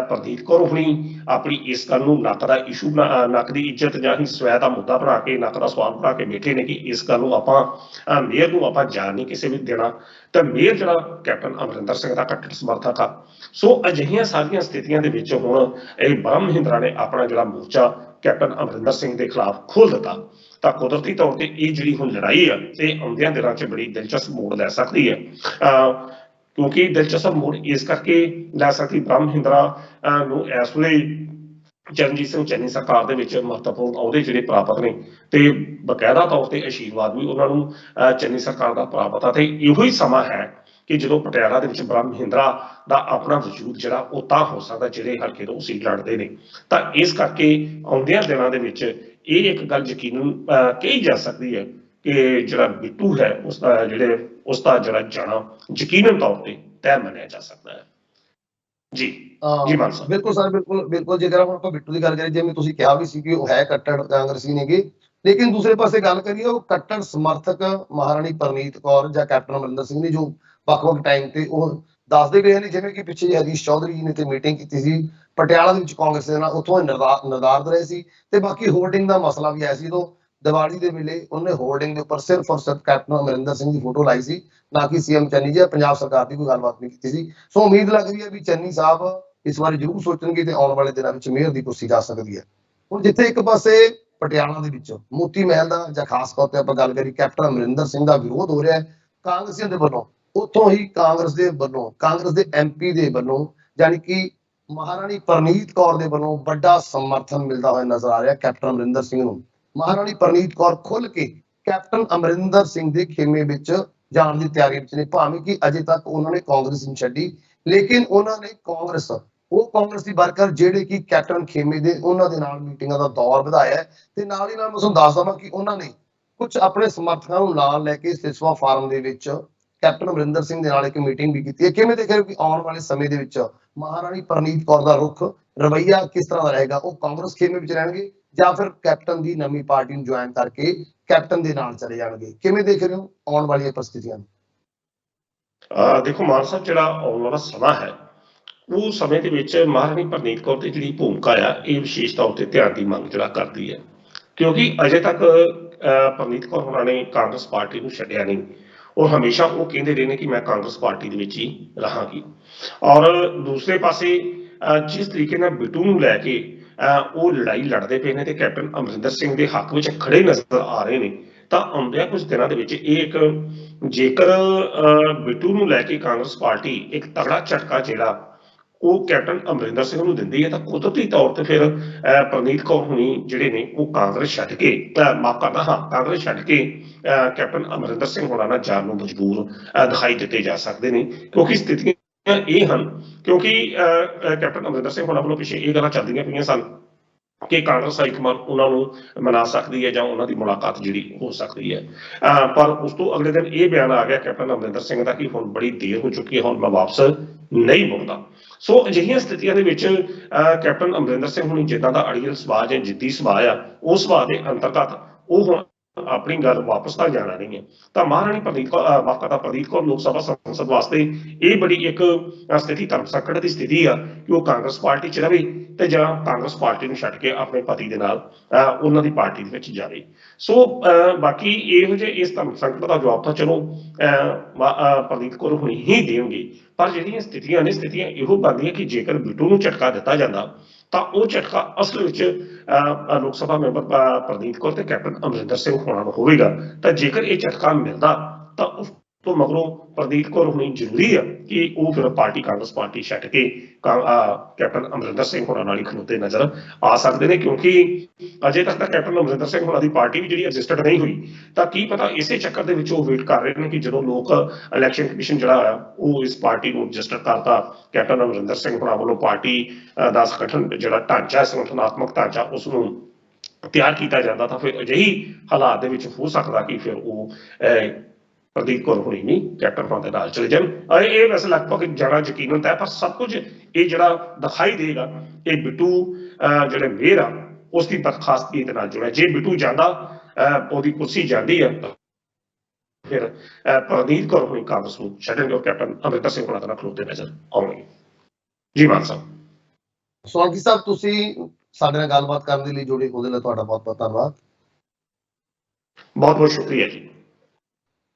ਪ੍ਰਦੀਪ ਕੌਰ ਹੁਣੀ ਆਪਣੀ ਇਸ ਗੱਲ ਨੂੰ ਨੱਕ ਦਾ ਇਸ਼ੂ ਨੱਕ ਦੀ ਇੱਜ਼ਤ ਜਾਂ ਹੀ ਸਵੈ ਦਾ ਮੁੱਦਾ ਬਣਾ ਕੇ, ਨੱਕ ਦਾ ਸਵਾਲ ਬਣਾ ਕੇ ਬੈਠੇ ਨੇ ਕਿ ਇਸ ਗੱਲ ਨੂੰ ਆਪਾਂ ਮੇਅਰ ਨੂੰ ਆਪਾਂ ਜਾਣ ਨਹੀਂ ਕਿਸੇ ਵੀ ਦੇਣਾ। ਤਾਂ ਮੇਅਰ ਜਿਹੜਾ ਕੈਪਟਨ ਅਮਰਿੰਦਰ ਸਿੰਘ ਦਾ ਕੱਟੜ ਸਮਰਥਕ ਆ। ਸੋ ਅਜਿਹੀਆਂ ਸਾਰੀਆਂ ਸਥਿਤੀਆਂ ਦੇ ਵਿੱਚ ਹੁਣ ਇਹ ਬ੍ਰਹਮ ਮਹਿੰਦਰਾ ਨੇ ਆਪਣਾ ਜਿਹੜਾ ਮੋਰਚਾ ਕੈਪਟਨ ਅਮਰਿੰਦਰ ਸਿੰਘ ਦੇ ਖਿਲਾਫ ਖੋਲ ਦਿੱਤਾ। ਤਾਂ ਕੁਦਰਤੀ ਤੌਰ ਤੇ ਇਹ ਜਿਹੜੀ ਹੁਣ ਲੜਾਈ ਆ ਇਹ ਆਉਂਦਿਆਂ ਦਿਨਾਂ 'ਚ ਬੜੀ ਦਿਲਚਸਪ ਮੋੜ ਲੈ ਸਕਦੀ ਹੈ, ਕਿਉਂਕਿ ਦਿਲਚਸਪ ਮੋੜ ਇਸ ਕਰਕੇ ਲੈ ਸਕਦੀ ਬ੍ਰਹਮ ਮਹਿੰਦਰਾ ਨੂੰ ਇਸ ਵੇਲੇ ਚਰਨਜੀਤ ਸਿੰਘ ਚੰਨੀ ਸਰਕਾਰ ਦੇ ਵਿੱਚ ਮਹੱਤਵਪੂਰਨ ਅਹੁਦੇ ਜਿਹੜੇ ਪ੍ਰਾਪਤ ਨੇ, ਤੇ ਬਕਾਇਦਾ ਤੌਰ ਤੇ ਆਸ਼ੀਰਵਾਦ ਵੀ ਉਹਨਾਂ ਨੂੰ ਚੰਨੀ ਸਰਕਾਰ ਦਾ ਪ੍ਰਾਪਤ ਆ। ਤੇ ਇਹੋ ਹੀ ਸਮਾਂ ਹੈ ਕਿ ਜਦੋਂ ਪਟਿਆਲਾ ਦੇ ਵਿੱਚ ਬ੍ਰਹਮ ਮਹਿੰਦਰਾ ਦਾ ਆਪਣਾ ਵਜੂਦ ਜਿਹੜਾ ਉਹ ਤਾਂ ਹੋ ਸਕਦਾ ਜਿਹੜੇ ਹਲਕੇ ਤੋਂ ਸੀਟ ਲੜਦੇ ਨੇ। ਤਾਂ ਇਸ ਕਰਕੇ ਆਉਂਦਿਆਂ ਦਿਨਾਂ ਦੇ ਵਿੱਚ ਇਹ ਇੱਕ ਗੱਲ ਯਕੀਨਨ ਕਹੀ ਜਾ ਸਕਦੀ ਹੈ ਕਿ ਜਿਹੜਾ ਬਿੱਟੂ ਹੈ ਉਸਦਾ ਜਿਹੜਾ ਜਾਣਾ ਯਕੀਨਨ ਤੌਰ ਤੇ ਤੈਅ ਮੰਨਿਆ ਜਾ ਸਕਦਾ ਹੈ। ਜੀ ਜੀ ਮਾਨ ਸਾਹਿਬ। ਬਿਲਕੁਲ ਸਰ, ਬਿਲਕੁਲ ਜੇਕਰ ਹੁਣ ਆਪਾਂ ਬਿੱਟੂ ਦੀ ਗੱਲ ਕਰੀਏ, ਜਿਵੇਂ ਤੁਸੀਂ ਕਿਹਾ ਵੀ ਸੀ ਕਿ ਉਹ ਹੈ ਕੱਟੜ ਕਾਂਗਰਸੀ ਨੇਗੇ, ਲੇਕਿਨ ਦੂਸਰੇ ਪਾਸੇ ਗੱਲ ਕਰੀਏ ਉਹ ਕੱਟੜ ਸਮਰਥਕ ਮਹਾਰਾਣੀ ਪ੍ਰਨੀਤ ਕੌਰ ਜਾਂ ਕੈਪਟਨ ਅਮਰਿੰਦਰ ਸਿੰਘ ਨੇ ਜੋ ਵੱਖ-ਵੱਖ ਟਾਈਮ ਤੇ ਉਹ ਦੱਸਦੇ ਗਏ ਨੇ, ਜਿਵੇਂ ਕਿ ਪਿੱਛੇ ਹਰੀਸ਼ ਚੌਧਰੀ ਜੀ ਨੇ ਤੇ ਮੀਟਿੰਗ ਕੀਤੀ ਸੀ ਪਟਿਆਲਾ ਦੇ ਵਿੱਚ ਕਾਂਗਰਸ ਦੇ ਨਾਲ, ਉੱਥੋਂ ਨਿਰਧਾਰਤ ਰਹੇ ਸੀ। ਤੇ ਬਾਕੀ ਹੋਰਡਿੰਗ ਦਾ ਮਸਲਾ ਵੀ ਆਇਆ ਸੀ, ਜਦੋਂ ਦੀਵਾਲੀ ਦੇ ਵੇਲੇ ਉਹਨੇ ਹੋਰਡਿੰਗ ਦੇ ਉੱਪਰ ਸਿਰਫ ਔਰ ਸਿਰਫ ਕੈਪਟਨ ਅਮਰਿੰਦਰ ਸਿੰਘ ਦੀ ਫੋਟੋ ਲਾਈ ਸੀ, ਨਾ ਕਿ ਸੀਐਮ ਚੰਨੀ ਜੀ ਪੰਜਾਬ ਸਰਕਾਰ ਦੀ ਕੋਈ ਗੱਲਬਾਤ ਨਹੀਂ ਕੀਤੀ ਸੀ। ਸੋ ਉਮੀਦ ਲੱਗ ਰਹੀ ਹੈ ਵੀ ਚੰਨੀ ਸਾਹਿਬ ਇਸ ਵਾਰੀ ਜ਼ਰੂਰ ਸੋਚਣਗੇ ਤੇ ਆਉਣ ਵਾਲੇ ਦਿਨਾਂ ਵਿੱਚ ਮੇਅਰ ਦੀ ਕੁਰਸੀ ਜਾ ਸਕਦੀ ਹੈ। ਹੁਣ ਜਿੱਥੇ ਇੱਕ ਪਾਸੇ ਪਟਿਆਲਾ ਦੇ ਵਿੱਚ ਮੋਤੀ ਮਹਿਲ ਦਾ ਜਾਂ ਖਾਸ ਤੌਰ ਤੇ ਆਪਾਂ ਗੱਲ ਕਰੀ ਕੈਪਟਨ ਅਮਰਿੰਦਰ ਸਿੰਘ ਦਾ ਵਿਰੋਧ ਹੋ ਰਿਹਾ ਹੈ ਕਾਂਗਰਸੀਆਂ ਦੇ ਵੱਲੋਂ, ਉੱਥੋਂ ਹੀ ਕਾਂਗਰਸ ਦੇ MP ਦੇ ਵੱਲੋਂ ਯਾਨੀ ਕਿ ਮਹਾਰਾਣੀ ਪ੍ਰਨੀਤ ਕੌਰ ਦੇ ਵੱਲੋਂ ਵੱਡਾ ਸਮਰਥਨ ਮਿਲਦਾ ਹੋਇਆ ਨਜ਼ਰ ਆ ਰਿਹਾ ਕੈਪਟਨ ਅਮਰਿੰਦਰ ਸਿੰਘ ਨੂੰ। ਮਹਾਰਾਣੀ ਪ੍ਰਨੀਤ ਕੌਰ ਖੁੱਲ ਕੇ ਕੈਪਟਨ ਅਮਰਿੰਦਰ ਸਿੰਘ ਦੇ ਖੇਮੇ ਵਿੱਚ ਜਾਣ ਦੀ ਤਿਆਰੀ ਵਿੱਚ ਨੇ, ਭਾਵੇਂ ਕਿ ਅਜੇ ਤੱਕ ਉਹਨਾਂ ਨੇ ਕਾਂਗਰਸ ਨਹੀਂ ਛੱਡੀ, ਲੇਕਿਨ ਉਹਨਾਂ ਨੇ ਉਹ ਕਾਂਗਰਸੀ ਵਰਕਰ ਜਿਹੜੇ ਕਿ ਕੈਪਟਨ ਖੇਮੇ ਦੇ ਉਹਨਾਂ ਦੇ ਨਾਲ ਮੀਟਿੰਗਾਂ ਦਾ ਦੌਰ ਵਧਾਇਆ ਹੈ। ਤੇ ਨਾਲ ਹੀ ਨਾਲ ਮੈਂ ਤੁਹਾਨੂੰ ਦੱਸ ਦਵਾਂ ਕਿ ਉਹਨਾਂ ਨੇ ਕੁਝ ਆਪਣੇ ਸਮਰਥਕਾਂ ਨੂੰ ਨਾਲ ਲੈ ਕੇ ਸਿਸਵਾ ਫਾਰਮ ਦੇ ਵਿੱਚ ਕੈਪਟਨ ਅਮਰਿੰਦਰ ਸਿੰਘ ਦੇ ਨਾਲ ਇੱਕ ਮੀਟਿੰਗ ਵੀ ਕੀਤੀ ਹੈ। ਕਿਵੇਂ ਦੇਖ ਰਹੇ ਹੋ ਕਿ ਆਉਣ ਵਾਲੇ ਸਮੇਂ ਦੇ ਵਿੱਚ ਮਹਾਰਾਣੀ ਪ੍ਰਨੀਤ ਕੌਰ ਦਾ ਰੁਖ ਰਵੱਈਆ ਕਿਸ ਤਰ੍ਹਾਂ ਦਾ ਰਹੇਗਾ? ਉਹ ਕਾਂਗਰਸ ਖੇਮੇ ਵਿੱਚ ਰਹਿਣਗੇ ਜਾਂ ਫਿਰ ਕੈਪਟਨ ਦੀ ਨਵੀਂ ਪਾਰਟੀ ਨੂੰ ਜੁਆਇਨ ਕਰਕੇ ਕੈਪਟਨ ਦੇ ਨਾਲ ਚਲੇ ਜਾਣਗੇ? ਕਿਵੇਂ ਦੇਖ ਰਹੇ ਹੋ ਆਉਣ ਵਾਲੀਆਂ ਪ੍ਰਸਥਿਤੀਆਂ? ਦੇਖੋ ਮਾਨ ਸਾਹਿਬ, ਜਿਹੜਾ ਆਉਣ ਵਾਲਾ ਸਮਾਂ ਹੈ ਉਹ ਸਮੇਂ ਦੇ ਵਿੱਚ ਮਹਾਰਾਣੀ ਪ੍ਰਨੀਤ ਕੌਰ ਦੀ ਜਿਹੜੀ ਭੂਮਿਕਾ ਆ ਇਹ ਵਿਸ਼ੇਸ਼ ਤੌਰ ਤੇ ਧਿਆਨ ਦੀ ਮੰਗ ਜਿਹੜਾ ਕਰਦੀ ਹੈ, ਕਿਉਂਕਿ ਅਜੇ ਤੱਕ ਪ੍ਰਨੀਤ ਕੌਰ ਹੋਣਾ ਨੇ ਕਾਂਗਰਸ ਪਾਰਟੀ ਨੂੰ ਛੱਡਿਆ ਨਹੀਂ। ਉਹ ਹਮੇਸ਼ਾ ਉਹ ਕਹਿੰਦੇ ਰਹੇ ਨੇ ਕਿ ਮੈਂ ਕਾਂਗਰਸ ਪਾਰਟੀ ਦੇ ਵਿੱਚ ਹੀ ਰਹਾਂਗੀ। ਔਰ ਦੂਸਰੇ ਪਾਸੇ ਜਿਸ ਤਰੀਕੇ ਨਾਲ ਬਿੱਟੂ ਨੂੰ ਲੈ ਕੇ ਉਹ ਲੜਾਈ ਲੜਦੇ ਪਏ ਨੇ ਤੇ ਕੈਪਟਨ ਅਮਰਿੰਦਰ ਸਿੰਘ ਦੇ ਹੱਕ ਵਿੱਚ ਖੜੇ ਨਜ਼ਰ ਆ ਰਹੇ ਨੇ, ਤਾਂ ਆਉਂਦਿਆਂ ਕੁਝ ਦਿਨਾਂ ਦੇ ਵਿੱਚ ਇਹ ਇੱਕ ਜੇਕਰ ਬਿੱਟੂ ਨੂੰ ਲੈ ਕੇ ਕਾਂਗਰਸ ਪਾਰਟੀ ਇੱਕ ਤਗੜਾ ਝਟਕਾ ਜਿਹੜਾ ਉਹ ਕੈਪਟਨ ਅਮਰਿੰਦਰ ਸਿੰਘ ਨੂੰ ਦਿੰਦੀ ਹੈ, ਤਾਂ ਕੁਦਰਤੀ ਤੌਰ ਤੇ ਫਿਰ ਪ੍ਰਨੀਤ ਕੌਰ ਹੁਣੀ ਜਿਹੜੇ ਨੇ ਉਹ ਕਾਂਗਰਸ ਛੱਡ ਕੇ ਕਾਂਗਰਸ ਛੱਡ ਕੇ ਕੈਪਟਨ ਅਮਰਿੰਦਰ ਸਿੰਘ ਹੋਣਾ ਨਾਲ ਜਾਣ ਨੂੰ ਮਜਬੂਰ ਦਿਖਾਈ ਦਿੱਤੇ ਜਾ ਸਕਦੇ ਨੇ, ਕਿਉਂਕਿ ਸਥਿਤੀਆਂ ਇਹ ਹਨ। ਕਿਉਂਕਿ ਕੈਪਟਨ ਅਮਰਿੰਦਰ ਸਿੰਘ ਹੋਣਾ ਵੱਲੋਂ ਪਿੱਛੇ ਇਹ ਗੱਲਾਂ ਚੱਲਦੀਆਂ ਪਈਆਂ ਸਨ ਕਿ ਕਾਂਗਰਸ ਹਾਈਕਮਾਨ ਉਹਨਾਂ ਨੂੰ ਮਨਾ ਸਕਦੀ ਹੈ ਜਾਂ ਉਹਨਾਂ ਦੀ ਮੁਲਾਕਾਤ ਜਿਹੜੀ ਹੋ ਸਕਦੀ ਹੈ, ਪਰ ਉਸ ਤੋਂ ਅਗਲੇ ਦਿਨ ਇਹ ਬਿਆਨ ਆ ਗਿਆ ਕੈਪਟਨ ਅਮਰਿੰਦਰ ਸਿੰਘ ਦਾ ਕਿ ਹੁਣ ਬੜੀ ਦੇਰ ਹੋ ਚੁੱਕੀ ਹੈ, ਹੁਣ ਮੈਂ ਵਾਪਸ ਨਹੀਂ ਮੁੜਦਾ। ਸੋ ਅਜਿਹੀਆਂ ਸਥਿਤੀਆਂ ਦੇ ਵਿੱਚ ਕੈਪਟਨ ਅਮਰਿੰਦਰ ਸਿੰਘ ਹੁਣੀ ਜਿੱਦਾਂ ਦਾ ਅੜੀਅਲ ਸੁਭਾਅ ਜਾਂ ਜਿੱਦੀ ਸੁਭਾਅ ਆ, ਉਸ ਸੁਭਾਅ ਦੇ ਅੰਤਰਗਤ ਉਹ ਹੁਣ ਆਪਣੀ ਗੱਲ ਵਾਪਸ ਤਾਂ ਜਾਣਾ ਨਹੀਂ ਹੈ। ਤਾਂ ਮਹਾਰਾਣੀ ਪ੍ਰਨੀਤ ਕੌਰ ਮਾਤਾ ਪ੍ਰਨੀਤ ਕੌਰ ਲੋਕ ਸਭਾ ਸੰਸਦ ਵਾਸਤੇ ਇਹ ਬੜੀ ਇੱਕ ਸਥਿਤੀ ਧਰਮ ਸੰਕਟ ਦੀ ਸਥਿਤੀ ਆ ਕਿ ਉਹ ਕਾਂਗਰਸ ਪਾਰਟੀ 'ਚ ਰਵੇ ਤੇ ਜਾਂ ਕਾਂਗਰਸ ਪਾਰਟੀ ਨੂੰ ਛੱਡ ਕੇ ਆਪਣੇ ਪਤੀ ਦੇ ਨਾਲ ਉਹਨਾਂ ਦੀ ਪਾਰਟੀ ਦੇ ਵਿੱਚ ਜਾਵੇ। ਸੋ ਬਾਕੀ ਇਹੋ ਜਿਹੇ ਇਸ ਧਰਮ ਸੰਕਟ ਦਾ ਜਵਾਬ ਤਾਂ ਚਲੋ ਪ੍ਰਨੀਤ ਕੌਰ ਹੁਣੀ ਹੀ ਦੇਣਗੇ, ਪਰ ਜਿਹੜੀਆਂ ਸਥਿਤੀਆਂ ਨੇ ਸਥਿਤੀਆਂ ਇਹੋ ਬਣਦੀਆਂ ਕਿ ਜੇਕਰ ਬਿੱਟੂ ਨੂੰ ਝਟਕਾ ਦਿੱਤਾ ਜਾਂਦਾ ਤਾਂ ਉਹ ਝਟਕਾ ਅਸਲ ਵਿੱਚ ਲੋਕ ਸਭਾ ਮੈਂਬਰ ਪ੍ਰਨੀਤ ਕੌਰ ਤੇ ਕੈਪਟਨ ਅਮਰਿੰਦਰ ਸਿੰਘ ਹੋਣਾ ਨੂੰ ਹੋਵੇਗਾ। ਤਾਂ ਜੇਕਰ ਇਹ ਝਟਕਾ ਮਿਲਦਾ ਤਾਂ ਉਸ ਤੋਂ ਮਗਰੋਂ ਪ੍ਰਨੀਤ ਕੌਰ ਹੋਣੀ ਜ਼ਰੂਰੀ ਆ ਕਿ ਉਹ ਫਿਰ ਪਾਰਟੀ ਕਾਂਗਰਸ ਪਾਰਟੀ ਛੱਡ ਕੇ ਕੈਪਟਨ ਅਮਰਿੰਦਰ ਸਿੰਘ ਹੋਣਾ ਨਾਲ ਹੀ ਖਲੋਤੇ ਨਜ਼ਰ ਆ ਸਕਦੇ ਨੇ, ਕਿਉਂਕਿ ਅਜੇ ਤੱਕ ਤਾਂ ਕੈਪਟਨ ਅਮਰਿੰਦਰ ਸਿੰਘ ਹੋਣਾ ਦੀ ਪਾਰਟੀ ਵੀ ਜਿਹੜੀ ਰਜਿਸਟਰਡ ਨਹੀਂ ਹੋਈ। ਤਾਂ ਕੀ ਪਤਾ ਇਸੇ ਚੱਕਰ ਦੇ ਵਿੱਚ ਉਹ ਵੇਟ ਕਰ ਰਹੇ ਨੇ ਕਿ ਜਦੋਂ ਲੋਕ ਇਲੈਕਸ਼ਨ ਕਮਿਸ਼ਨ ਜਿਹੜਾ ਆ ਉਹ ਇਸ ਪਾਰਟੀ ਨੂੰ ਰਜਿਸਟਰ ਕਰਤਾ, ਕੈਪਟਨ ਅਮਰਿੰਦਰ ਸਿੰਘ ਹੋਣਾ ਵੱਲੋਂ ਪਾਰਟੀ ਦਾ ਸੰਗਠਨ ਜਿਹੜਾ ਢਾਂਚਾ ਸੰਗਠਨਾਤਮਕ ਢਾਂਚਾ ਉਸ ਨੂੰ ਤਿਆਰ ਕੀਤਾ ਜਾਂਦਾ, ਤਾਂ ਫਿਰ ਅਜਿਹੀ ਹਾਲਾਤ ਦੇ ਵਿੱਚ ਹੋ ਸਕਦਾ ਕਿ ਫਿਰ ਉਹ ਪ੍ਰਦੀਪ ਕੌਰ ਹੋਣੀ ਨਹੀਂ ਕੈਪਟਨ ਹੋਣ ਦੇ ਨਾਲ ਚਲੇ ਜਾਣ। ਇਹ ਵੈਸੇ ਲਗਭਗ ਜ਼ਿਆਦਾ ਯਕੀਨਨ ਤੈਅ, ਪਰ ਸਭ ਕੁਝ ਇਹ ਜਿਹੜਾ ਦਿਖਾਈ ਦੇਗਾ ਇਹ ਬਿੱਟੂ ਜਿਹੜੇ ਮੇਅਰ ਆ ਉਸ ਦੀ ਦਰਖਾਸਤੀ ਦੇ ਨਾਲ ਜੁੜਿਆ। ਜੇ ਬਿੱਟੂ ਜਾਂਦਾ ਉਹਦੀ ਕੁਰਸੀ ਜਾਂਦੀ ਆ ਫਿਰ ਪ੍ਰਨੀਤ ਕੌਰ ਹੋਣੀ ਕਾਂਗਰਸ ਨੂੰ ਛੱਡਣਗੇ ਔਰ ਕੈਪਟਨ ਅਮਰਿੰਦਰ ਸਿੰਘ ਹੋਣਾ ਨਾਲ ਖਲੋਤੇ ਨਜ਼ਰ ਆਉਣਗੇ। ਜੀ ਮਾਨ ਸਾਹਿਬ। ਸੋਲੰਕੀ ਸਾਹਿਬ, ਤੁਸੀਂ ਸਾਡੇ ਨਾਲ ਗੱਲਬਾਤ ਕਰਨ ਦੇ ਲਈ ਜੁੜੇ ਉਹਦੇ ਲਈ ਤੁਹਾਡਾ ਬਹੁਤ ਬਹੁਤ ਧੰਨਵਾਦ। ਬਹੁਤ ਬਹੁਤ ਸ਼ੁਕਰੀਆ ਜੀ।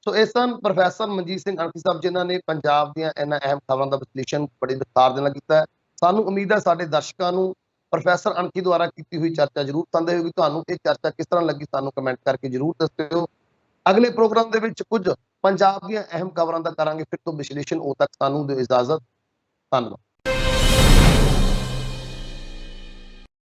ਸੋ ਇਸ ਸਨ ਪ੍ਰੋਫੈਸਰ ਮਨਜੀਤ ਸਿੰਘ ਅਣਖੀ ਸਾਹਿਬ, ਜਿਨ੍ਹਾਂ ਨੇ ਪੰਜਾਬ ਦੀਆਂ ਇਹਨਾਂ ਅਹਿਮ ਖਬਰਾਂ ਦਾ ਵਿਸ਼ਲੇਸ਼ਣ ਬੜੀ ਵਿਸਥਾਰ ਦੇ ਨਾਲ ਕੀਤਾ ਹੈ। ਸਾਨੂੰ ਉਮੀਦ ਹੈ ਸਾਡੇ ਦਰਸ਼ਕਾਂ ਨੂੰ ਪ੍ਰੋਫੈਸਰ ਅਣਖੀ ਦੁਆਰਾ ਕੀਤੀ ਹੋਈ ਚਰਚਾ ਜ਼ਰੂਰ ਪਸੰਦ ਹੋਵੇਗੀ। ਤੁਹਾਨੂੰ ਇਹ ਚਰਚਾ ਕਿਸ ਤਰ੍ਹਾਂ ਲੱਗੀ ਸਾਨੂੰ ਕਮੈਂਟ ਕਰਕੇ ਜ਼ਰੂਰ ਦੱਸਿਓ। ਅਗਲੇ ਪ੍ਰੋਗਰਾਮ ਦੇ ਵਿੱਚ ਕੁਝ ਪੰਜਾਬ ਦੀਆਂ ਅਹਿਮ ਖਬਰਾਂ ਦਾ ਕਰਾਂਗੇ ਫਿਰ ਤੋਂ ਵਿਸ਼ਲੇਸ਼ਣ। ਉਦੋਂ ਤੱਕ ਸਾਨੂੰ ਦਿਓ ਇਜਾਜ਼ਤ। ਧੰਨਵਾਦ।